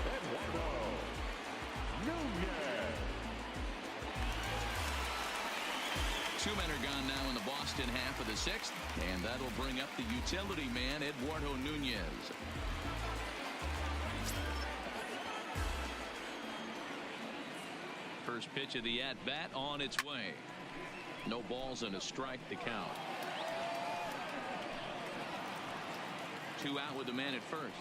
Eduardo Nunez. Two men are gone now in the Boston half of the sixth, and that'll bring up the utility man, Eduardo Nunez. First pitch of the at-bat on its way. No balls and a strike to count. Two out with the man at first.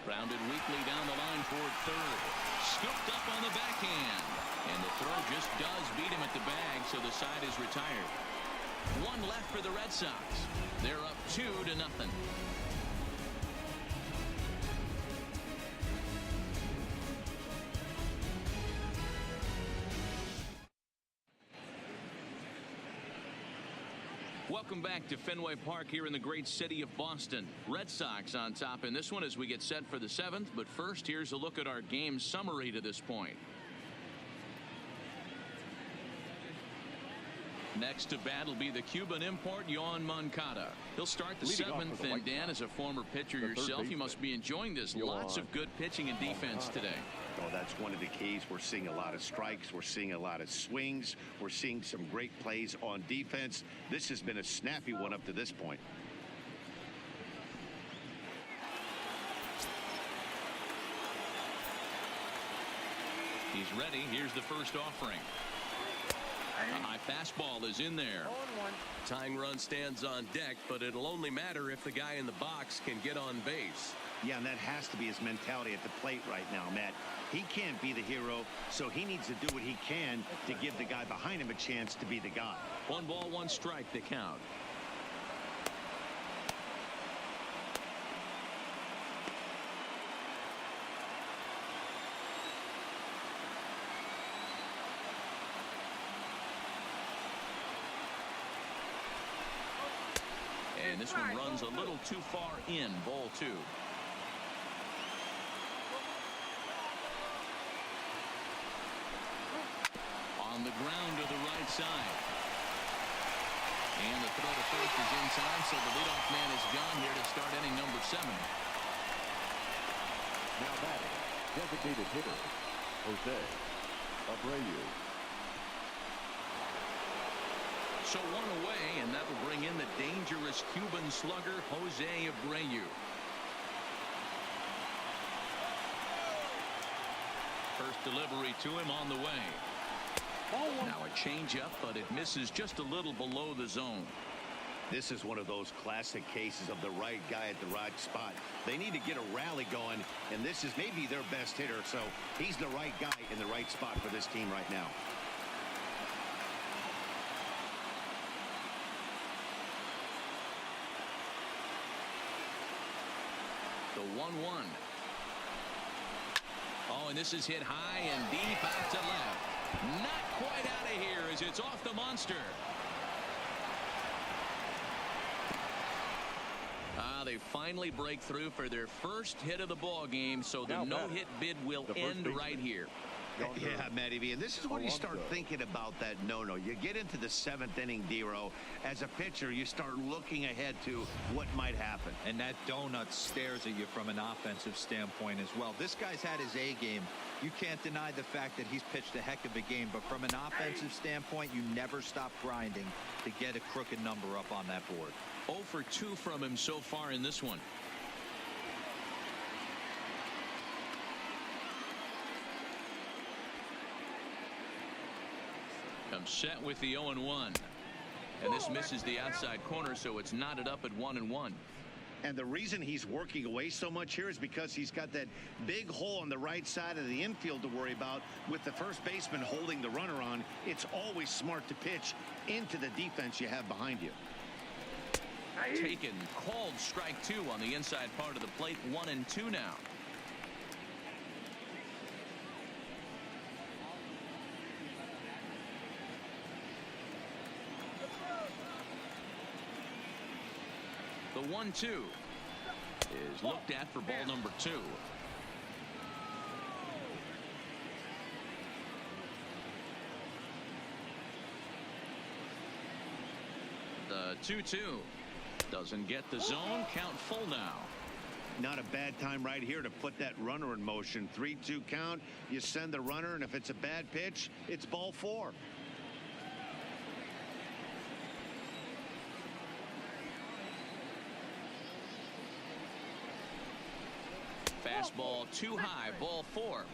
Grounded weakly down the line toward third. Scooped up on the backhand. And the throw just does beat him at the bag, so the side is retired. One left for the Red Sox. They're up 2-0. Welcome back to Fenway Park here in the great city of Boston. Red Sox on top in this one as we get set for the 7th. But first, here's a look at our game summary to this point. Next to bat will be the Cuban import, Yoan Moncada. He'll start the 7th, and Dan, as a former pitcher yourself, you must be enjoying this. Lots of good pitching and defense today. Oh, that's one of the keys. We're seeing a lot of strikes. We're seeing a lot of swings. We're seeing some great plays on defense. This has been a snappy one up to this point. He's ready. Here's the first offering. A high fastball is in there. Tying run stands on deck, but it'll only matter if the guy in the box can get on base. Yeah, and that has to be his mentality at the plate right now, Matt. He can't be the hero, so he needs to do what he can to give the guy behind him a chance to be the guy. 1 ball, 1 strike, the count. And this one runs a little too far in. Ball 2. On the ground to the right side. And the throw to first is in time, so the leadoff man is gone here to start inning number 7. Now batting, designated hitter, Jose Abreu. So 1 away, and that will bring in the dangerous Cuban slugger, Jose Abreu. First delivery to him on the way. Now a changeup, but it misses just a little below the zone. This is one of those classic cases of the right guy at the right spot. They need to get a rally going, and this is maybe their best hitter, so he's the right guy in the right spot for this team right now. The 1-1. Oh, and this is hit high and deep out to left. Not quite out of here as it's off the monster. They finally break through for their first hit of the ball game, so the no-hit bid will end right here. Yeah, Matty V, and this is when you start thinking about that no-no. You get into the 7th inning, D-Row. As a pitcher, you start looking ahead to what might happen. And that donut stares at you from an offensive standpoint as well. This guy's had his A game. You can't deny the fact that he's pitched a heck of a game, but from an offensive standpoint, you never stop grinding to get a crooked number up on that board. 0 for 2 from him so far in this one. Comes set with the 0-1. And this misses the outside corner, so it's knotted up at 1-1. And the reason he's working away so much here is because he's got that big hole on the right side of the infield to worry about with the first baseman holding the runner on. It's always smart to pitch into the defense you have behind you. Taken, called strike 2 on the inside part of the plate. 1-2 now. The 1-2 is looked at for ball number 2. The 2-2 doesn't get the zone. Count full now. Not a bad time right here to put that runner in motion. 3-2 count. You send the runner, and if it's a bad pitch, it's ball 4. Fastball too high. Ball 4.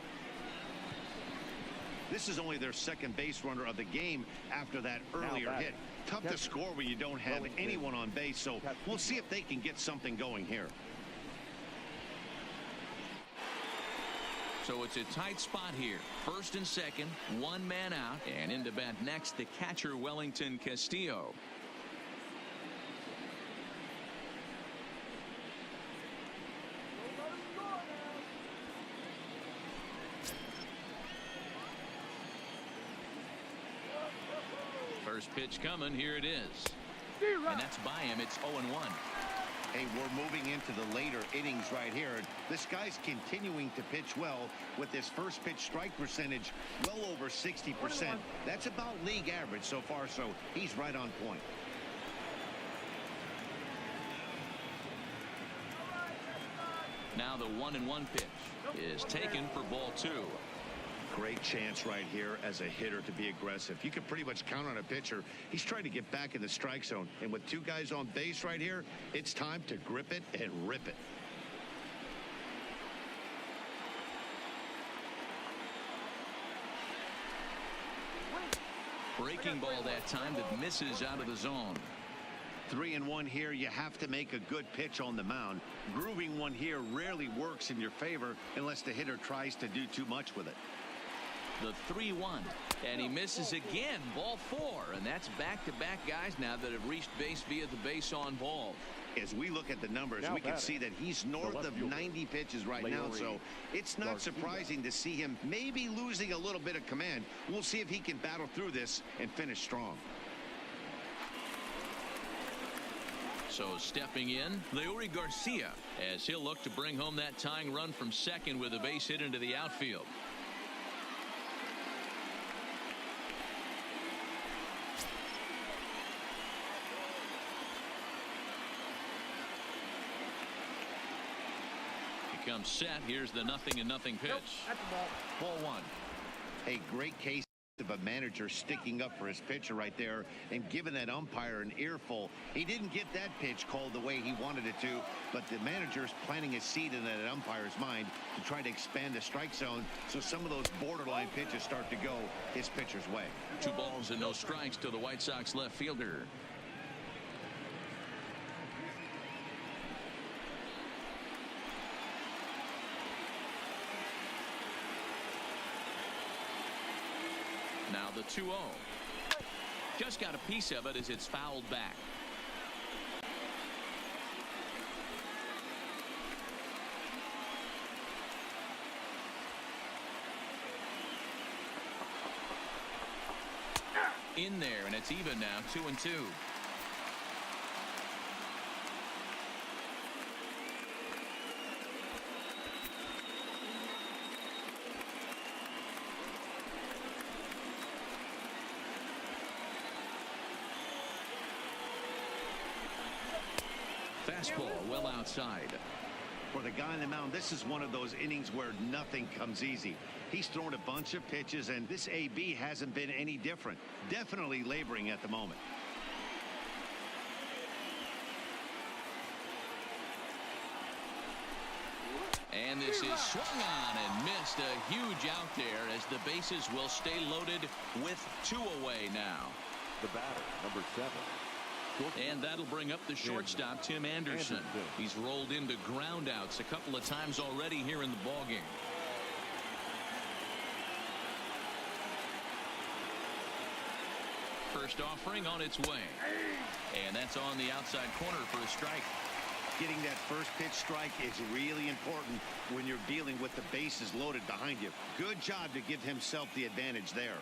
This is only their second base runner of the game after that earlier hit. Tough to score when you don't have anyone on base, so we'll see if they can get something going here. So it's a tight spot here. First and second, 1 man out, and into bat next, the catcher, Wellington Castillo. First pitch coming. Here it is. And that's by him. It's 0-1. Hey, we're moving into the later innings right here. This guy's continuing to pitch well with his first pitch strike percentage well over 60%. That's about league average so far, so he's right on point. Now the 1-1 pitch is taken for ball 2. Great chance right here as a hitter to be aggressive. You can pretty much count on a pitcher. He's trying to get back in the strike zone. And with 2 guys on base right here, it's time to grip it and rip it. Breaking ball that time that misses out of the zone. 3-1 here. You have to make a good pitch on the mound. Grooving one here rarely works in your favor unless the hitter tries to do too much with it. The 3-1, and he misses again. Ball 4, and that's back-to-back guys now that have reached base via the base on ball. As we look at the numbers, we can see that he's north of 90 pitches right now, so it's not surprising to see him maybe losing a little bit of command. We'll see if he can battle through this and finish strong. So stepping in, Leury Garcia, as he'll look to bring home that tying run from second with a base hit into the outfield. He comes set. Here's the 0-0 pitch. Ball 1. A great case of a manager sticking up for his pitcher right there and giving that umpire an earful. He didn't get that pitch called the way he wanted it to, but the manager's planting a seed in that umpire's mind to try to expand the strike zone so some of those borderline pitches start to go his pitcher's way. 2 balls and no strikes to the White Sox left fielder. Now the 2-0. Just got a piece of it as it's fouled back. In there, and it's even now, 2-2. Fastball well outside. For the guy on the mound, this is one of those innings where nothing comes easy. He's thrown a bunch of pitches, and this AB hasn't been any different. Definitely laboring at the moment. And this is swung on and missed. A huge out there as the bases will stay loaded with 2 away now. The batter, number 7. And that'll bring up the shortstop, Tim Anderson. He's rolled into groundouts a couple of times already here in the ballgame. First offering on its way. And that's on the outside corner for a strike. Getting that first pitch strike is really important when you're dealing with the bases loaded behind you. Good job to give himself the advantage there.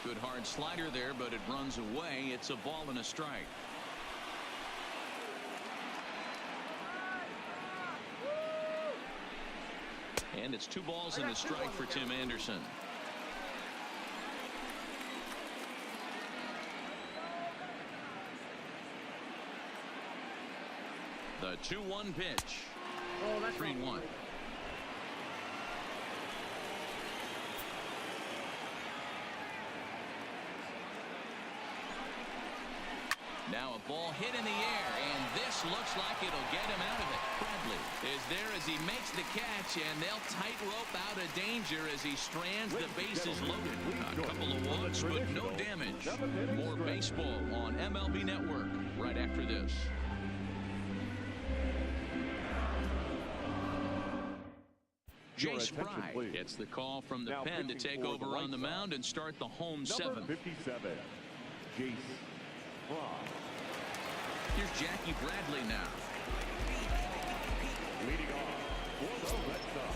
Good hard slider there, but it runs away. It's a ball and a strike. And it's 2 balls and a strike for Tim Anderson. The 2-1 pitch. 3-1. Now a ball hit in the air, and this looks like it'll get him out of it. Bradley is there as he makes the catch, and they'll tightrope out of danger as he strands the bases loaded. A couple of walks, but no damage. More baseball on MLB Network right after this. Jace Fry gets the call from the pen to take over on the mound and start the home 7th. 57, Jace Fry. Here's Jackie Bradley now. Leading off for the Red Sox,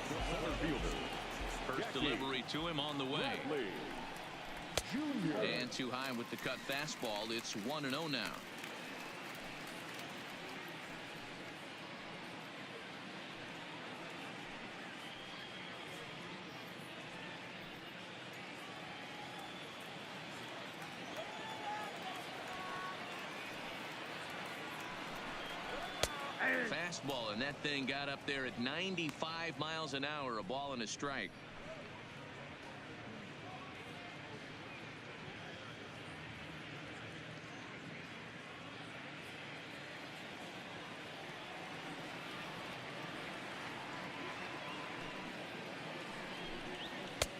the center fielder. First delivery to him on the way. Bradley. And too high with the cut fastball. It's 1-0 now. Fastball, and that thing got up there at 95 miles an hour. A ball and a strike.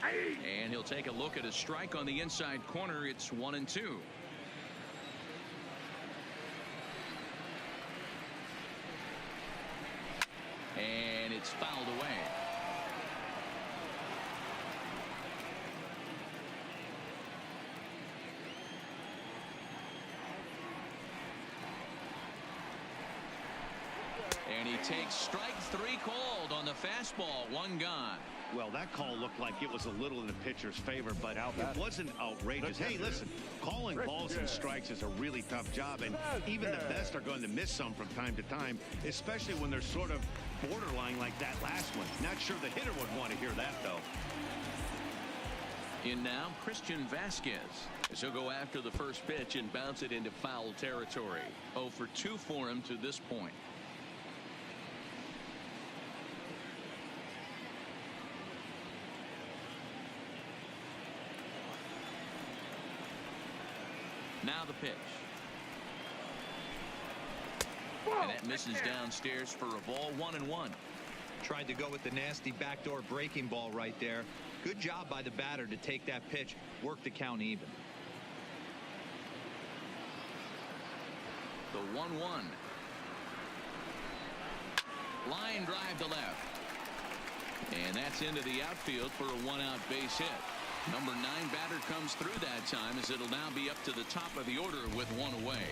And he'll take a look at a strike on the inside corner. It's 1-2. And it's fouled away. And he takes strike 3 called on the fastball. 1 gone. Well, that call looked like it was a little in the pitcher's favor, but it wasn't outrageous. Hey, listen, calling balls and strikes is a really tough job, and even the best are going to miss some from time to time, especially when they're sort of borderline like that last one. Not sure the hitter would want to hear that, though. In now, Christian Vasquez, as he'll go after the first pitch and bounce it into foul territory. 0 for 2 for him to this point. Now the pitch. And that misses downstairs for a ball. 1-1. Tried to go with the nasty backdoor breaking ball right there. Good job by the batter to take that pitch, work the count even. The 1-1. Line drive to left. And that's into the outfield for a 1-out base hit. Number 9 batter comes through that time, as it'll now be up to the top of the order with 1 away.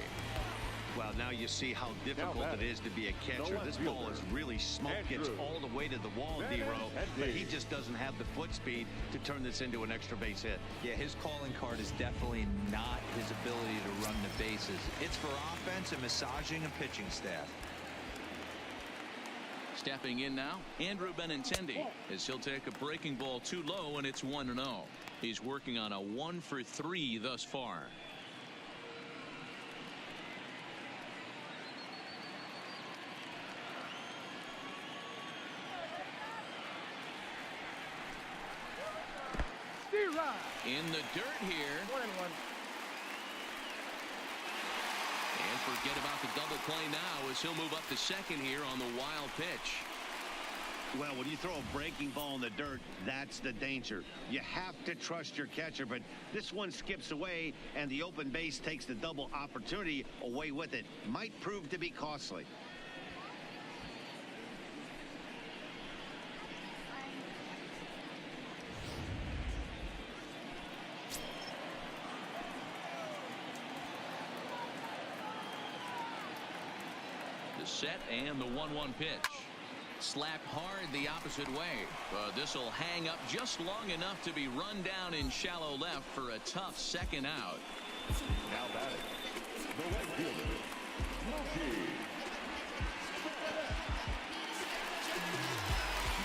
Well, now you see how difficult it is to be a catcher. This ball is really smoked, gets all the way to the wall, D-Row, but he just doesn't have the foot speed to turn this into an extra base hit. Yeah, his calling card is definitely not his ability to run the bases. It's for offense and massaging a pitching staff. Stepping in now, Andrew Benintendi, as he'll take a breaking ball too low, and it's 1-0. He's working on a 1 for 3 thus far. In the dirt here. 1-1. And forget about the double play now, as he'll move up to second here on the wild pitch. Well, when you throw a breaking ball in the dirt, that's the danger. You have to trust your catcher, but this one skips away, and the open base takes the double opportunity away with it. Might prove to be costly. Set and the 1-1 pitch. Slapped hard the opposite way. This will hang up just long enough to be run down in shallow left for a tough second out. Now batting, the right fielder, Mookie.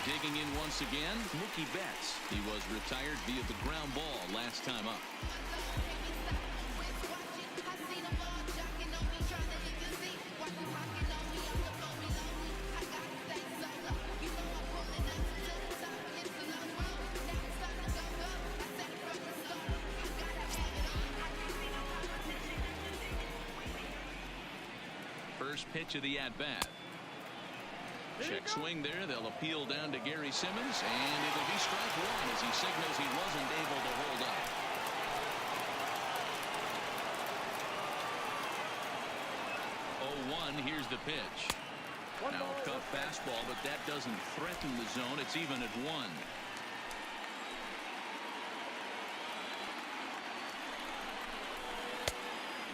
Digging in once again, Mookie Betts. He was retired via the ground ball last time up. First pitch of the at-bat. Check swing there. They'll appeal down to Gary Simmons, and it'll be strike 1 as he signals he wasn't able to hold up. Here's the pitch. Now a cut fastball, but that doesn't threaten the zone. It's even at 1.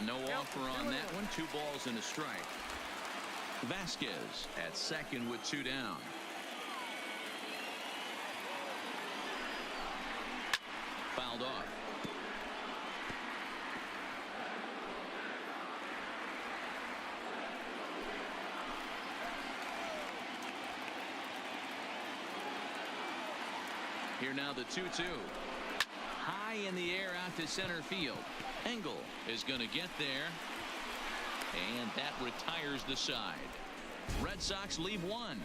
No offer on that one. 2 balls and a strike. Vasquez at second with 2 down. Fouled off. Here now the 2-2. High in the air out to center field. Engel is going to get there. And that retires the side. Red Sox leave one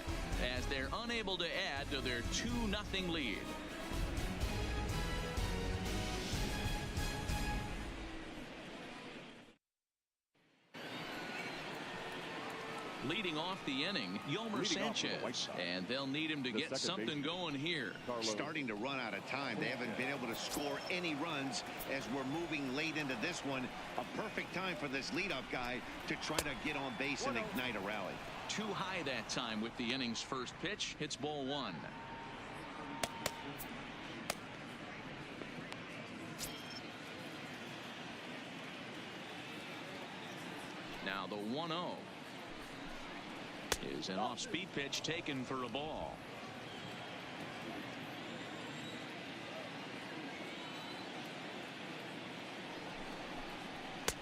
as they're unable to add to their 2-0 lead. Leading off the inning, Yolmer Sanchez, and they'll need him to get something going here. Starting to run out of time. They haven't been able to score any runs as we're moving late into this one. A perfect time for this leadoff guy to try to get on base and ignite a rally. Too high that time with the inning's first pitch. Hits ball one. Now the 1-0 is an off-speed pitch taken for a ball.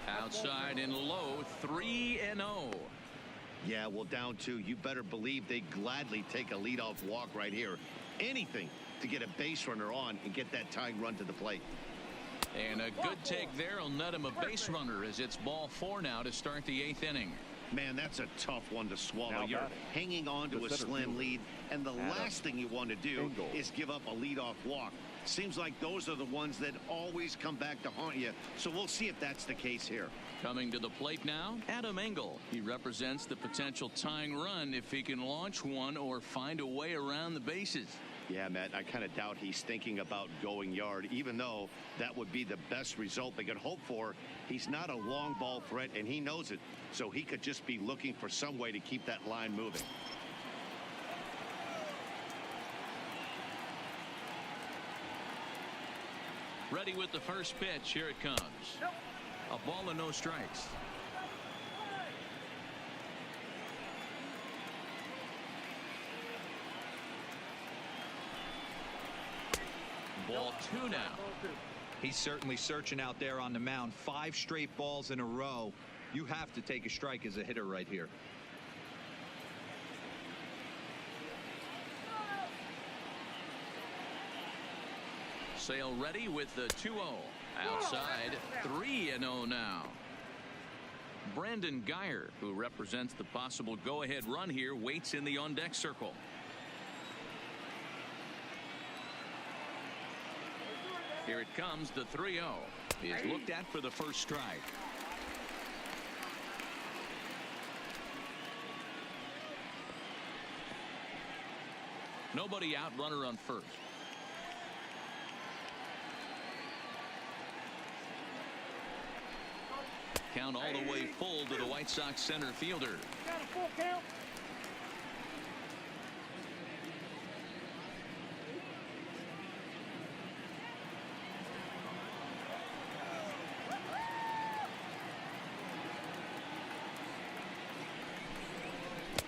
Outside and low, 3-0. Yeah, well, down 2. You better believe they gladly take a leadoff walk right here. Anything to get a base runner on and get that tying run to the plate. And a good take there will net him a base runner as it's ball 4 now to start the 8th inning. Man, that's a tough one to swallow. You're hanging on to a slim lead, and the last thing you want to do is give up a leadoff walk. Seems like those are the ones that always come back to haunt you, so we'll see if that's the case here. Coming to the plate now, Adam Engel. He represents the potential tying run if he can launch one or find a way around the bases. Yeah, Matt, I kind of doubt he's thinking about going yard, even though that would be the best result they could hope for. He's not a long ball threat, and he knows it, so he could just be looking for some way to keep that line moving. Ready with the first pitch. Here it comes. A ball and no strikes. Ball 2 now. He's certainly searching out there on the mound. 5 straight balls in a row. You have to take a strike as a hitter right here. Sale ready with the 2-0. Outside, 3-0 now. Brandon Geyer, who represents the possible go-ahead run here, waits in the on-deck circle. Here it comes, the 3-0 is looked at for the first strike. Nobody out, runner on first. Count all the way full to the White Sox center fielder. Got a full count.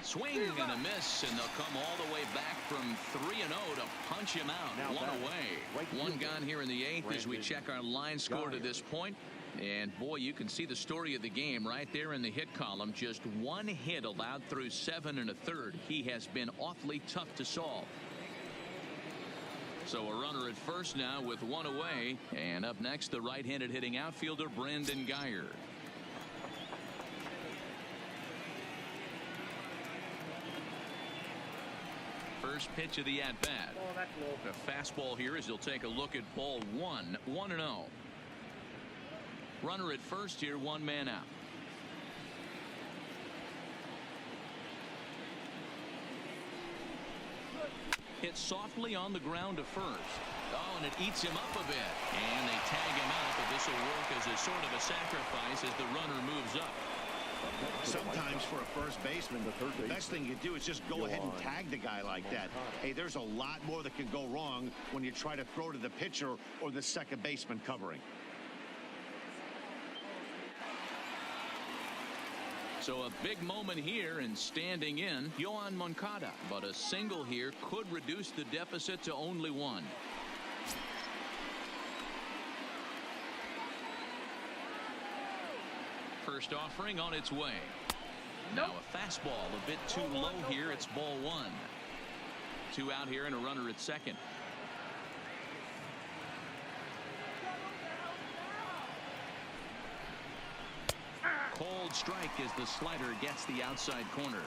Swing and a miss, and they'll come all the way back from 3-0 to punch him out. One away. One gone here in the 8th as we check our line score to this point. And boy, you can see the story of the game right there in the hit column. Just 1 hit allowed through 7 1/3. He has been awfully tough to solve. So a runner at first now with 1 away. And up next, the right-handed hitting outfielder Brandon Geyer. First pitch of the at-bat. The fastball here as he'll take a look at ball 1. 1-0. Runner at first here, 1 man out. Hit softly on the ground to first. Oh, and it eats him up a bit. And they tag him out, but this will work as a sort of a sacrifice as the runner moves up. Sometimes for a first baseman, the best thing you do is just go ahead and tag the guy like that. Hey, there's a lot more that can go wrong when you try to throw to the pitcher or the second baseman covering. So a big moment here, and standing in, Yoán Moncada. But a single here could reduce the deficit to only 1. First offering on its way. Now a fastball a bit too low here. It's ball 1. 2 out here and a runner at second. called strike as the slider gets the outside corner.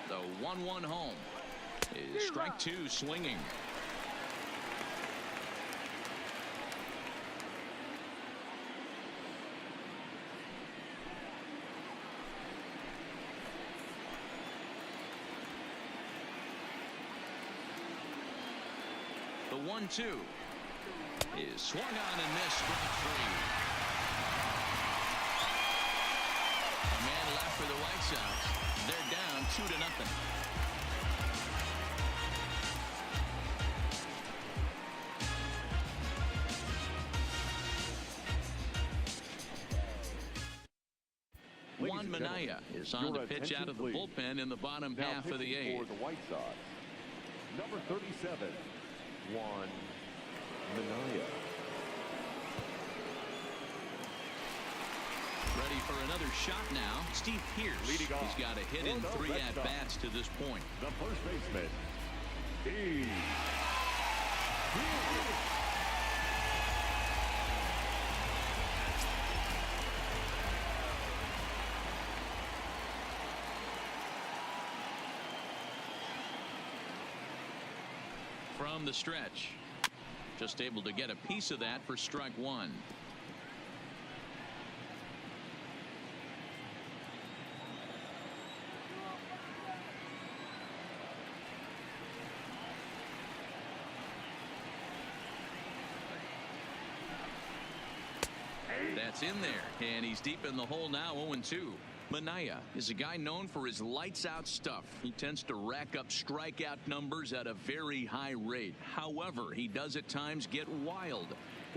The 1-1 home is strike two swinging. The 1-2 is swung on and missed, strike three. A man left for the White Sox. They're down 2-0. Juan Minaya is on to pitch out of the bullpen in the bottom half of the eighth. For the White Sox, number 37, Juan Minaya. Ready for another shot now. Steve Pearce. Leading off. He's got a hit in 3 at-bats to this point. The first baseman, E. From the stretch. Just able to get a piece of that for strike one. That's in there, and he's deep in the hole now. 0-2. Minaya is a guy known for his lights out stuff. He tends to rack up strikeout numbers at a very high rate. However, he does at times get wild.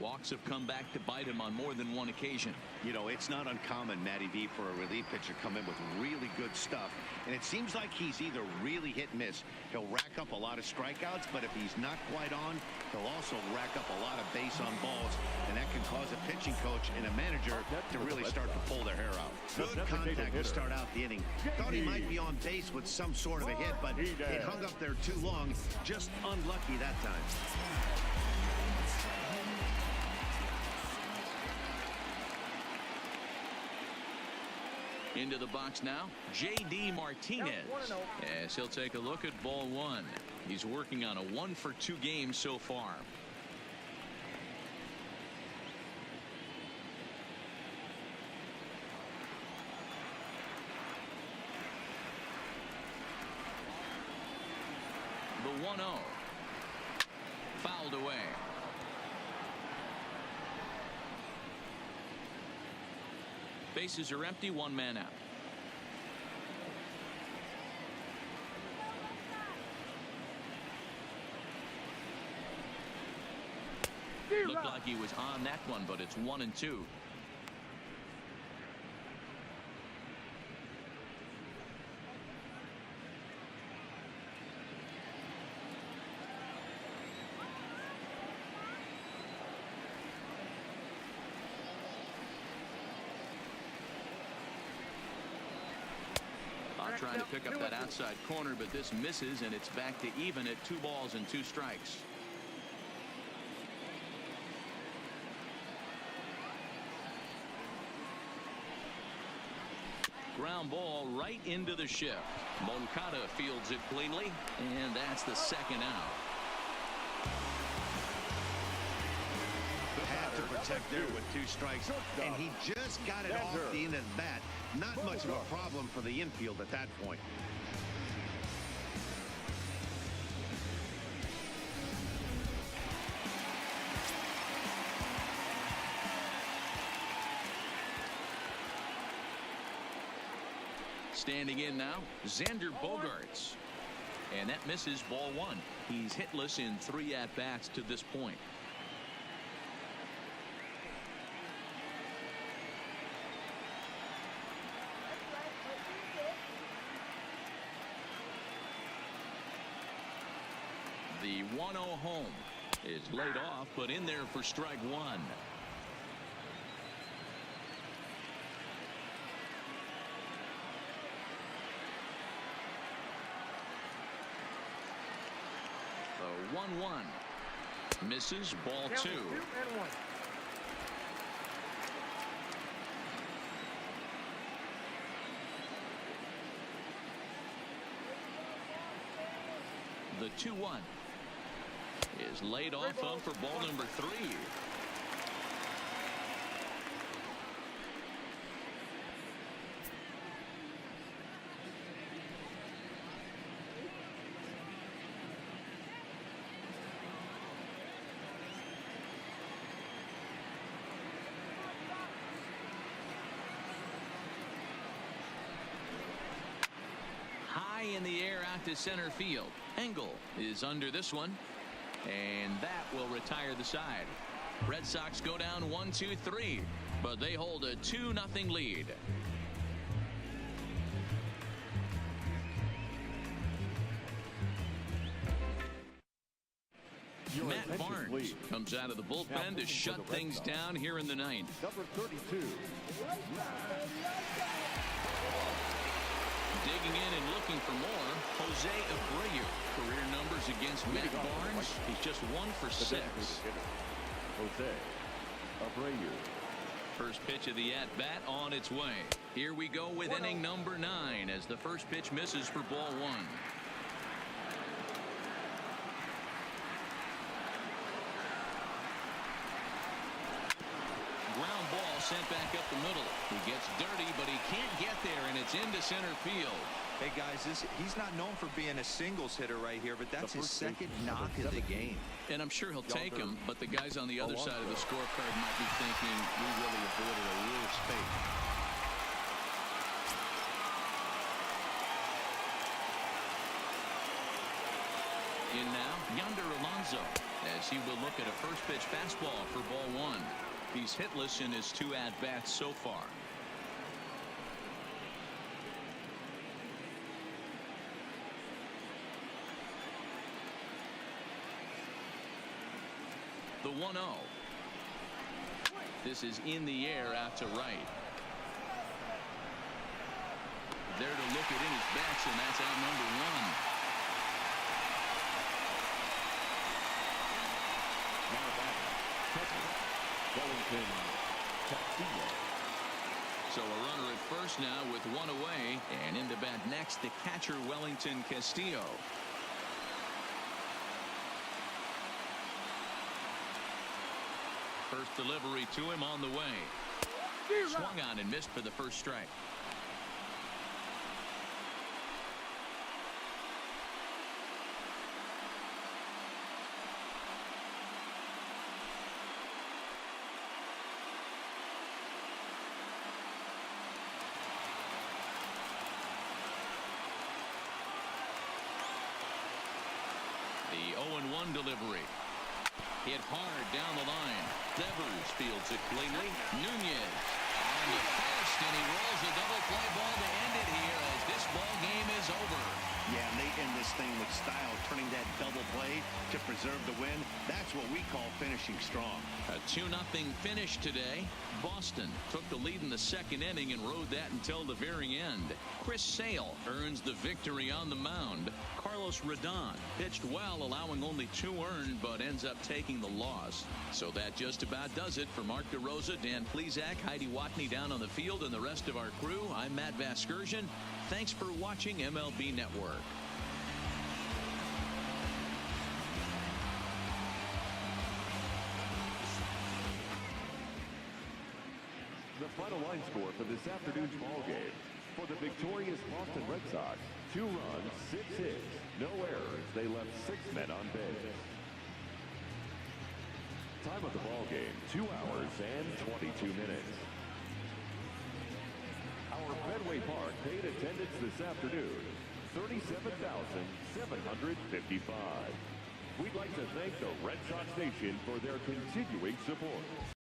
Walks have come back to bite him on more than one occasion. You know, it's not uncommon, Matty V, for a relief pitcher come in with really good stuff. And it seems like he's either really hit and miss. He'll rack up a lot of strikeouts, but if he's not quite on, he'll also rack up a lot of base on balls. And that can cause a pitching coach and a manager to really start to pull their hair out. Good contact to start out the inning. Thought he might be on base with some sort of a hit, but it hung up there too long. Just unlucky that time. Into the box now, J.D. Martinez, as he'll take a look at ball one. He's working on a 1-for-2 game so far. The 1-0, fouled away. Bases are empty, one man out. Looked like he was on that one, but it's 1-2. Trying to pick up that outside corner, but this misses, and it's back to even at 2 balls and 2 strikes. Ground ball right into the shift. Moncada fields it cleanly, and that's the second out. Had to protect there with 2 strikes, and he just got it off the end of the bat. Not much of a problem for the infield at that point. Standing in now, Xander Bogaerts. And that misses ball one. He's hitless in 3 at-bats to this point. The 1-0 home is laid off, but in there for strike one. 1-1. Misses, ball 2. The 2-1 is laid off of for ball number 3. In the air out to center field. Engel is under this one, and that will retire the side. Red Sox go down 1-2-3, but they hold a 2-0 lead. Matt Barnes comes out of the bullpen to shut things down here in the ninth. Number 32. Digging in and looking for more, Jose Abreu. Career numbers against Matt Barnes. He's just 1 for 6. Jose Abreu. First pitch of the at-bat on its way. Here we go with inning number 9 as the first pitch misses for ball 1. Ground ball sent back up the middle. He gets dirty, but he can't get there, and it's into center field. Hey, guys, he's not known for being a singles hitter right here, but that's his second knock of the game. And I'm sure he'll take him, but the guys on the other side of the scorecard might be thinking, we really avoided a real spate. In now, Yonder Alonso, as he will look at a first pitch fastball for ball 1. He's hitless in his 2 at-bats so far. The 1-0. This is in the air out to right. There to look it in his bats, and that's out number 1. So a runner at first now with 1 away, and into bat next the catcher Wellington Castillo. First delivery to him on the way. Swung on and missed for the first strike. The 0-1 delivery. Hit hard down the line. Devers fields it cleanly. Nunez on the first, and he rolls a double play ball to end it here as this ball game is over. Yeah, and they end this thing with style, turning that double play to preserve the win. That's what we call finishing strong. A 2-0 finish today. Boston took the lead in the second inning and rode that until the very end. Chris Sale earns the victory on the mound. Carlos Rodon pitched well, allowing only 2 earned, but ends up taking the loss. So that just about does it for Mark DeRosa, Dan Plesac, Heidi Watney down on the field, and the rest of our crew. I'm Matt Vasgersian. Thanks for watching MLB Network. The final line score for this afternoon's ball game. For the victorious Boston Red Sox, 2 runs, 6 hits, no errors. They left 6 men on base. Time of the ball game, 2 hours and 22 minutes. Our Fenway Park paid attendance this afternoon, 37,755. We'd like to thank the Red Sox Nation for their continuing support.